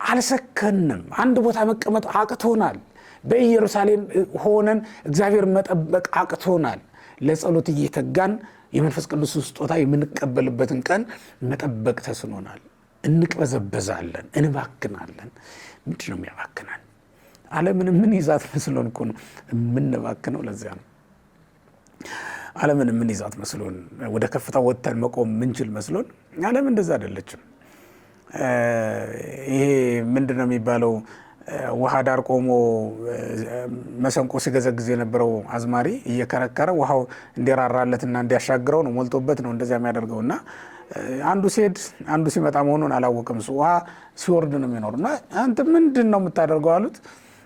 አልሰከንም። አንድ ቦታ መቀመጥ አቅቶናል። በኢየሩሳሌም ሆነን እግዚአብሔር መጠበቅ አቅቶናል። ለጸሎት እየተጋን የመንፈስ ቅዱስ ስጦታ የምንቀበልበትን ቀን መጠበቅ ተስኖናል። እንቅበዘበዛለን፣ እንባክናለን። ምንድን ነው የሚያባክናል? ዓለምን ምን ይዛት መስሎን እኮ ነው የምንባክነው። ለዚያ ነው ዓለምን ምን ይዛት መስሎን ወደ ከፍታ ወጥተን መቆም ምንችል መስሎን። ዓለም እንደዛ አይደለችም። ይሄ ምንድን ነው የሚባለው? ውሃ ዳር ቆሞ መሰንቆ ሲገዘግዝ የነበረው አዝማሪ እየከረከረ ውሃው እንዲራራለትና እንዲያሻግረው ነው፣ ሞልቶበት ነው እንደዚያ የሚያደርገውና አንዱ ሲሄድ አንዱ ሲመጣ መሆኑን አላወቅም። ውሃ ሲወርድ ነው የሚኖር እና አንተ ምንድን ነው የምታደርገው አሉት።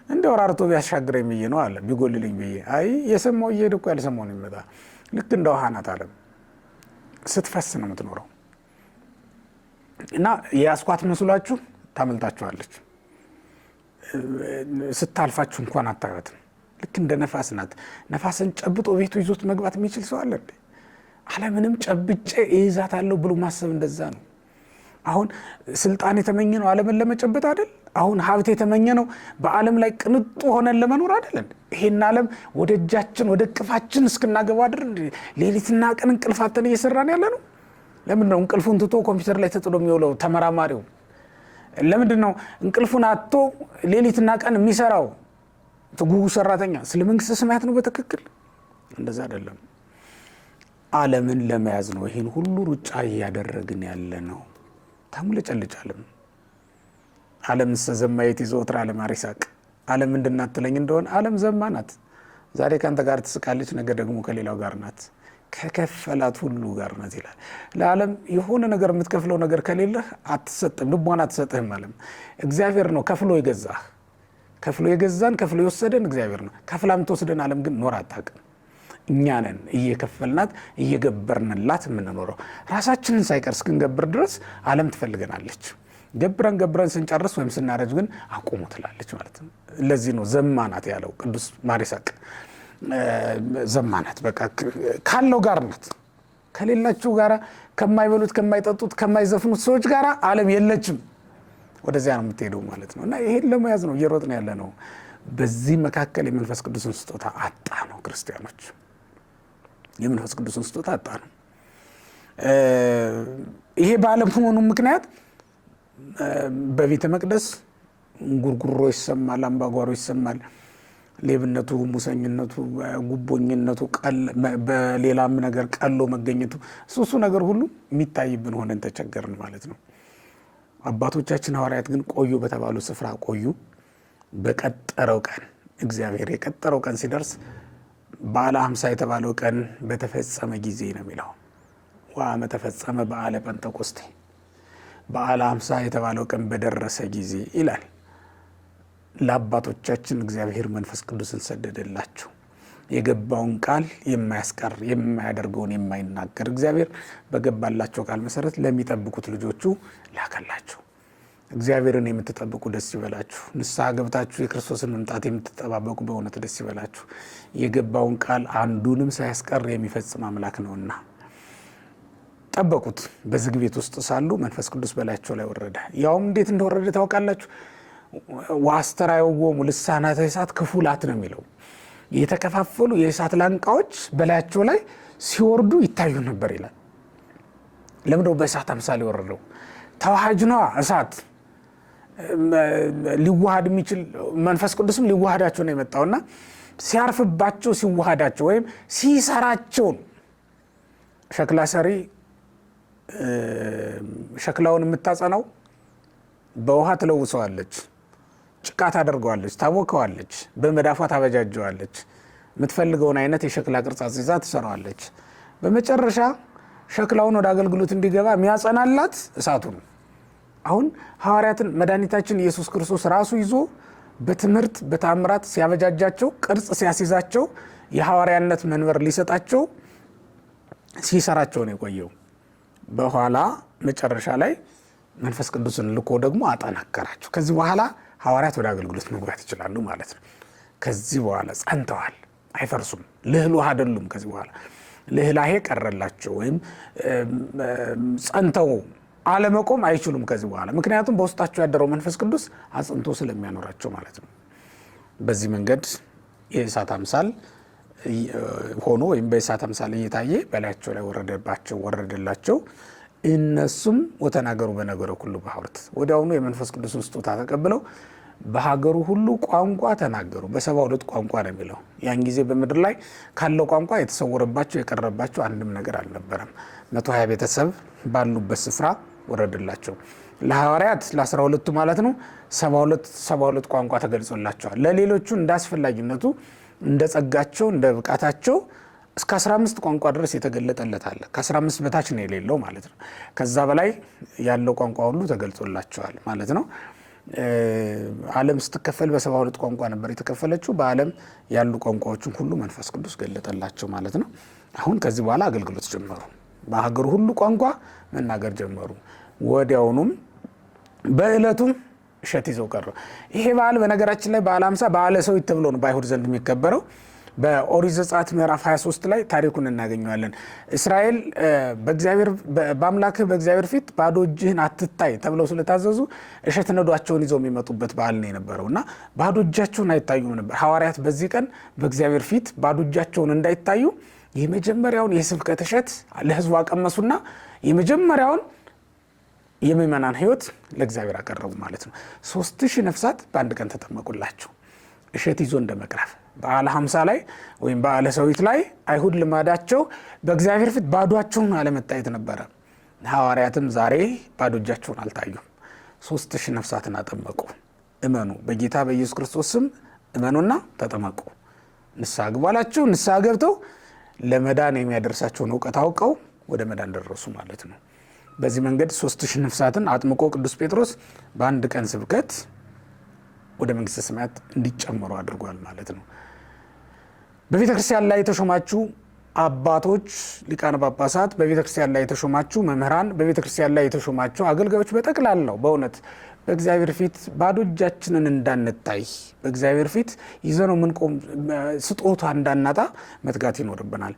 እንደው ራርቶ ቢያሻግረኝ ብዬ ነው አለ፣ ቢጎልልኝ ብዬ። አይ የሰማው እየሄድ እኮ ያልሰማው ነው የሚመጣ። ልክ እንደ ውሃ ናት ዓለም፣ ስትፈስ ነው የምትኖረው እና የያስኳት መስሏችሁ ታመልጣችኋለች። ስታልፋችሁ እንኳን አታዩትም። ልክ እንደ ነፋስ ናት። ነፋስን ጨብጦ ቤቱ ይዞት መግባት የሚችል ሰው አለ እንዴ? ዓለምንም ጨብጬ እይዛታለሁ ብሎ ማሰብ እንደዛ ነው። አሁን ስልጣን የተመኘ ነው ዓለምን ለመጨበጥ አይደል? አሁን ሀብት የተመኘ ነው በዓለም ላይ ቅንጡ ሆነን ለመኖር አይደል? ይሄን ዓለም ወደ እጃችን ወደ እቅፋችን እስክናገባ አይደል ሌሊትና ቀን እንቅልፋተን እየሰራን ያለ ነው። ለምንድን ነው እንቅልፉን ትቶ ኮምፒውተር ላይ ተጥሎ የሚውለው ተመራማሪው? ለምንድን ነው እንቅልፉን አጥቶ ሌሊትና ቀን የሚሰራው ትጉህ ሰራተኛ? ስለ መንግስተ ሰማያት ነው በትክክል? እንደዛ አይደለም። ዓለምን ለመያዝ ነው ይሄን ሁሉ ሩጫ እያደረግን ያለ ነው። ታሙለጨልጫለም። ዓለም ዘማየት ይዘወትር ዓለም አሪሳቅ። ዓለም እንድናትለኝ እንደሆነ ዓለም ዘማ ናት። ዛሬ ካንተ ጋር ትስቃለች፣ ነገ ደግሞ ከሌላው ጋር ናት፣ ከከፈላት ሁሉ ጋር ናት ይላል። ለዓለም የሆነ ነገር የምትከፍለው ነገር ከሌለህ አትሰጥም፣ ልቧን አትሰጥህም። ዓለም እግዚአብሔር ነው ከፍሎ የገዛህ። ከፍሎ የገዛን ከፍሎ የወሰደን እግዚአብሔር ነው። ከፍላ የምትወስደን ዓለም ግን ኖር አታውቅም። እኛ ነን እየከፈልናት እየገበርንላት የምንኖረው። ራሳችንን ሳይቀር እስክንገብር ድረስ ዓለም ትፈልገናለች። ገብረን ስንጨርስ ወይም ስናረጅ ግን አቁሙ ትላለች ማለት ነው። ለዚህ ነው ዘማናት ያለው ቅዱስ ማር ይስሐቅ። ዘማናት በቃ ካለው ጋር ናት። ከሌላቸው ጋር ከማይበሉት ከማይጠጡት ከማይዘፍኑት ሰዎች ጋር ዓለም የለችም። ወደዚያ ነው የምትሄደው ማለት ነው። እና ይሄን ለመያዝ ነው እየሮጥን ያለ ነው። በዚህ መካከል የመንፈስ ቅዱስን ስጦታ አጣ ነው ክርስቲያኖች። የመንፈስ ቅዱስን ስጦታ አጣ ነው። ይሄ ባለመሆኑ ምክንያት በቤተ መቅደስ ጉርጉሮ ይሰማል፣ አምባጓሮ ይሰማል። ሌብነቱ፣ ሙሰኝነቱ፣ ጉቦኝነቱ፣ በሌላም ነገር ቀሎ መገኘቱ እሱ ነገር ሁሉ የሚታይብን ሆነን ተቸገርን ማለት ነው። አባቶቻችን ሐዋርያት ግን ቆዩ በተባሉ ስፍራ ቆዩ። በቀጠረው ቀን እግዚአብሔር የቀጠረው ቀን ሲደርስ በዓለ ሃምሳ የተባለው ቀን በተፈጸመ ጊዜ ነው የሚለው። ወአመ ተፈጸመ በዓለ ጴንጠቆስቴ፣ በዓለ ሃምሳ የተባለው ቀን በደረሰ ጊዜ ይላል። ለአባቶቻችን እግዚአብሔር መንፈስ ቅዱስን ሰደደላቸው። የገባውን ቃል የማያስቀር የማያደርገውን የማይናገር እግዚአብሔር በገባላቸው ቃል መሰረት ለሚጠብቁት ልጆቹ ላከላቸው። እግዚአብሔርን የምትጠብቁ ደስ ይበላችሁ። ንስሐ ገብታችሁ የክርስቶስን መምጣት የምትጠባበቁ በእውነት ደስ ይበላችሁ። የገባውን ቃል አንዱንም ሳያስቀር የሚፈጽም አምላክ ነውና። ጠበቁት። በዝግ ቤት ውስጥ ሳሉ መንፈስ ቅዱስ በላያቸው ላይ ወረደ። ያውም እንዴት እንደወረደ ታውቃላችሁ? ወአስተርአዮሙ ልሳናተ እሳት ክፉላት ነው የሚለው። የተከፋፈሉ የእሳት ላንቃዎች በላያቸው ላይ ሲወርዱ ይታዩ ነበር ይላል። ለምንድነው በእሳት አምሳል የወረደው? ተዋሃጅ ነዋ። እሳት ሊዋሃድ የሚችል መንፈስ ቅዱስም ሊዋሃዳቸው ነው የመጣውና ሲያርፍባቸው ሲዋሃዳቸው ወይም ሲሰራቸው ሸክላ ሰሪ ሸክላውን የምታጸናው በውሃ ትለውሰዋለች፣ ጭቃ ታደርገዋለች፣ ታቦከዋለች፣ በመዳፏ ታበጃጀዋለች፣ የምትፈልገውን አይነት የሸክላ ቅርጽ አስይዛ ትሰራዋለች። በመጨረሻ ሸክላውን ወደ አገልግሎት እንዲገባ የሚያጸናላት እሳቱ ነው። አሁን ሐዋርያትን መድኃኒታችን ኢየሱስ ክርስቶስ ራሱ ይዞ በትምህርት በታምራት ሲያበጃጃቸው፣ ቅርጽ ሲያስይዛቸው፣ የሐዋርያነት መንበር ሊሰጣቸው ሲሰራቸው ነው የቆየው። በኋላ መጨረሻ ላይ መንፈስ ቅዱስን ልኮ ደግሞ አጠናከራቸው። ከዚህ በኋላ ሐዋርያት ወደ አገልግሎት መግባት ይችላሉ ማለት ነው። ከዚህ በኋላ ጸንተዋል፣ አይፈርሱም፣ ልህሉህ አይደሉም። ከዚህ በኋላ ልህላሄ ቀረላቸው ወይም ጸንተው አለመቆም አይችሉም ከዚህ በኋላ። ምክንያቱም በውስጣቸው ያደረው መንፈስ ቅዱስ አጽንቶ ስለሚያኖራቸው ማለት ነው። በዚህ መንገድ የእሳት አምሳል ሆኖ ወይም በእሳት አምሳል እየታየ በላያቸው ላይ ወረደላቸው። እነሱም ወተናገሩ በነገረ ሁሉ በሐውርት ወዲያውኑ የመንፈስ ቅዱስ ስጦታ ተቀብለው በሀገሩ ሁሉ ቋንቋ ተናገሩ። በ72 ቋንቋ ነው የሚለው። ያን ጊዜ በምድር ላይ ካለው ቋንቋ የተሰወረባቸው የቀረባቸው አንድም ነገር አልነበረም። 120 ቤተሰብ ባሉበት ስፍራ ወረደላቸው። ለሐዋርያት ለ12ቱ ማለት ነው 72 ቋንቋ ተገልጾላቸዋል። ለሌሎቹ እንደ አስፈላጊነቱ እንደ ጸጋቸው እንደ ብቃታቸው እስከ 15 ቋንቋ ድረስ የተገለጠለት አለ። ከ15 በታች ነው የሌለው ማለት ነው። ከዛ በላይ ያለው ቋንቋ ሁሉ ተገልጾላቸዋል ማለት ነው። ዓለም ስትከፈል በ72 ቋንቋ ነበር የተከፈለችው። በዓለም ያሉ ቋንቋዎችን ሁሉ መንፈስ ቅዱስ ገለጠላቸው ማለት ነው። አሁን ከዚህ በኋላ አገልግሎት ጀመሩ። በሀገሩ ሁሉ ቋንቋ መናገር ጀመሩ። ወዲያውኑም በዕለቱ እሸት ይዘው ቀሩ። ይሄ በዓል በነገራችን ላይ በዓለ ሃምሳ በዓለ ሰዊት ተብሎ ነው በአይሁድ ዘንድ የሚከበረው። በኦሪት ዘጸአት ምዕራፍ 23 ላይ ታሪኩን እናገኘዋለን። እስራኤል በአምላክህ በእግዚአብሔር ፊት ባዶ እጅህን አትታይ ተብለው ስለታዘዙ እሸት ነዷቸውን ይዘው የሚመጡበት በዓል ነው የነበረው እና ባዶ እጃቸውን አይታዩም ነበር። ሐዋርያት በዚህ ቀን በእግዚአብሔር ፊት ባዶ እጃቸውን እንዳይታዩ የመጀመሪያውን የስብከት እሸት ለሕዝቡ አቀመሱና የመጀመሪያውን የምእመናን ሕይወት ለእግዚአብሔር አቀረቡ ማለት ነው። 3000 ነፍሳት በአንድ ቀን ተጠመቁላቸው። እሸት ይዞ እንደመቅረብ በዓለ ሃምሳ ላይ ወይም በዓለ ሰዊት ላይ አይሁድ ልማዳቸው በእግዚአብሔር ፊት ባዶቸውን አለመታየት ነበረ። ሐዋርያትም ዛሬ ባዶ እጃቸውን አልታዩም። 3000 ነፍሳትን አጠመቁ። እመኑ፣ በጌታ በኢየሱስ ክርስቶስ ስም እመኑና ተጠመቁ፣ ንስሐ ግቡ አላቸው። ንስሐ ገብተው ለመዳን የሚያደርሳቸውን እውቀት አውቀው ወደ መዳን ደረሱ ማለት ነው። በዚህ መንገድ 3000 ነፍሳትን አጥምቆ ቅዱስ ጴጥሮስ በአንድ ቀን ስብከት ወደ መንግስተ ሰማያት እንዲጨመሩ አድርጓል ማለት ነው። በቤተ ክርስቲያን ላይ የተሾማችሁ አባቶች፣ ሊቃነ ጳጳሳት፣ በቤተ ክርስቲያን ላይ የተሾማችሁ መምህራን፣ በቤተ ክርስቲያን ላይ የተሾማችሁ አገልጋዮች በጠቅላላው በእውነት በእግዚአብሔር ፊት ባዶ እጃችንን እንዳንታይ በእግዚአብሔር ፊት ይዘነው ምንቆም ስጦታ እንዳናጣ መትጋት ይኖርብናል።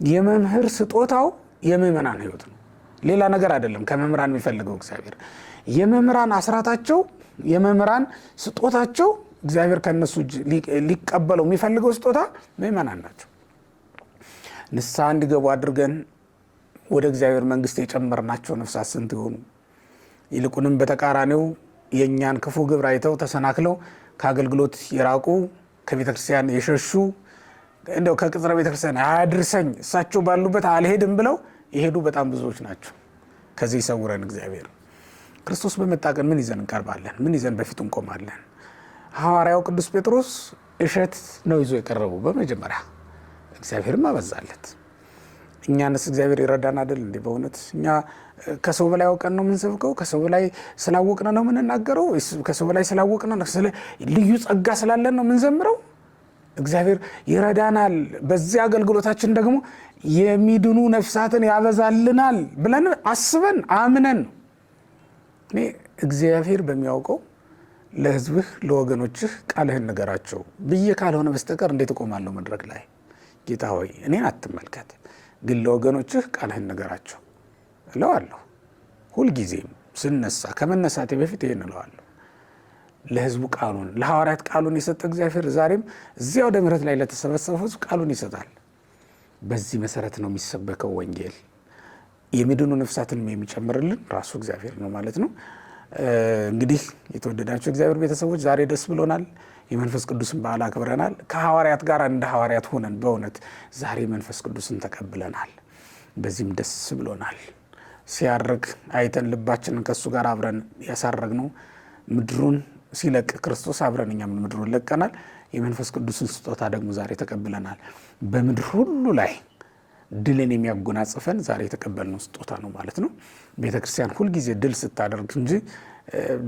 የመምህር ስጦታው የምእመናን ሕይወት ነው፣ ሌላ ነገር አይደለም። ከመምህራን የሚፈልገው እግዚአብሔር የመምህራን አስራታቸው የመምህራን ስጦታቸው እግዚአብሔር ከነሱ ሊቀበለው የሚፈልገው ስጦታ ምእመናን ናቸው። ንስሐ እንዲገቡ አድርገን ወደ እግዚአብሔር መንግስት የጨመርናቸው ነፍሳት ስንት ይሆኑ? ይልቁንም በተቃራኒው የእኛን ክፉ ግብር አይተው ተሰናክለው ከአገልግሎት የራቁ ከቤተክርስቲያን የሸሹ እንደው ከቅጽረ ቤተክርስቲያን አያድርሰኝ እሳቸው ባሉበት አልሄድም ብለው የሄዱ በጣም ብዙዎች ናቸው። ከዚህ ይሰውረን እግዚአብሔር። ክርስቶስ በመጣ ቀን ምን ይዘን እንቀርባለን? ምን ይዘን በፊቱ እንቆማለን? ሐዋርያው ቅዱስ ጴጥሮስ እሸት ነው ይዞ የቀረቡ። በመጀመሪያ እግዚአብሔርም አበዛለት። እኛንስ እግዚአብሔር ይረዳን አይደል እንዴ? በእውነት እኛ ከሰው በላይ አውቀን ነው የምንሰብከው? ከሰው በላይ ስላወቅን ነው የምንናገረው? ከሰው በላይ ስላወቅን ነው ልዩ ጸጋ ስላለን ነው የምንዘምረው? እግዚአብሔር ይረዳናል፣ በዚህ አገልግሎታችን ደግሞ የሚድኑ ነፍሳትን ያበዛልናል ብለን አስበን አምነን ነው። እኔ እግዚአብሔር በሚያውቀው ለሕዝብህ ለወገኖችህ ቃልህን ንገራቸው ብዬ ካልሆነ በስተቀር እንዴት እቆማለሁ መድረክ ላይ? ጌታ ሆይ እኔን አትመልከት፣ ግን ለወገኖችህ ቃልህን ንገራቸው እለዋለሁ። ሁልጊዜም ስነሳ ከመነሳቴ በፊት ይህን እለዋለሁ። ለሕዝቡ ቃሉን ለሐዋርያት ቃሉን የሰጠ እግዚአብሔር ዛሬም እዚያ ወደ ምሕረት ላይ ለተሰበሰበው ሕዝብ ቃሉን ይሰጣል። በዚህ መሰረት ነው የሚሰበከው ወንጌል። የሚድኑ ነፍሳትንም የሚጨምርልን ራሱ እግዚአብሔር ነው ማለት ነው። እንግዲህ የተወደዳቸው እግዚአብሔር ቤተሰቦች ዛሬ ደስ ብሎናል። የመንፈስ ቅዱስን በዓል አክብረናል። ከሐዋርያት ጋር እንደ ሐዋርያት ሆነን በእውነት ዛሬ መንፈስ ቅዱስን ተቀብለናል። በዚህም ደስ ብሎናል። ሲያርግ አይተን ልባችንን ከሱ ጋር አብረን ያሳረግነው ምድሩን ሲለቅ ክርስቶስ አብረን እኛም ምድሩን ለቀናል። የመንፈስ ቅዱስን ስጦታ ደግሞ ዛሬ ተቀብለናል። በምድር ሁሉ ላይ ድልን የሚያጎናጽፈን ዛሬ የተቀበልነው ስጦታ ነው ማለት ነው። ቤተክርስቲያን ሁልጊዜ ድል ስታደርግ እንጂ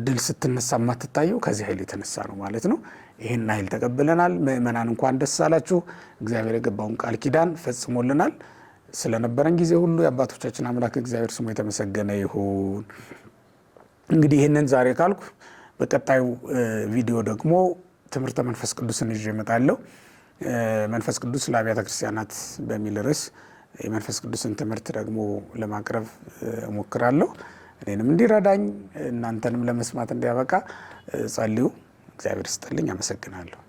ድል ስትነሳ የማትታየው ከዚህ ኃይል የተነሳ ነው ማለት ነው። ይህን ኃይል ተቀብለናል። ምእመናን እንኳን ደስ አላችሁ። እግዚአብሔር የገባውን ቃል ኪዳን ፈጽሞልናል። ስለነበረን ጊዜ ሁሉ የአባቶቻችን አምላክ እግዚአብሔር ስሙ የተመሰገነ ይሁን። እንግዲህ ይህንን ዛሬ ካልኩ በቀጣዩ ቪዲዮ ደግሞ ትምህርተ መንፈስ ቅዱስን ይዤ እመጣለሁ። መንፈስ ቅዱስ ለአብያተ ክርስቲያናት በሚል ርዕስ የመንፈስ ቅዱስን ትምህርት ደግሞ ለማቅረብ እሞክራለሁ። እኔንም እንዲረዳኝ እናንተንም ለመስማት እንዲያበቃ ጸልዩ። እግዚአብሔር ይስጥልኝ። አመሰግናለሁ።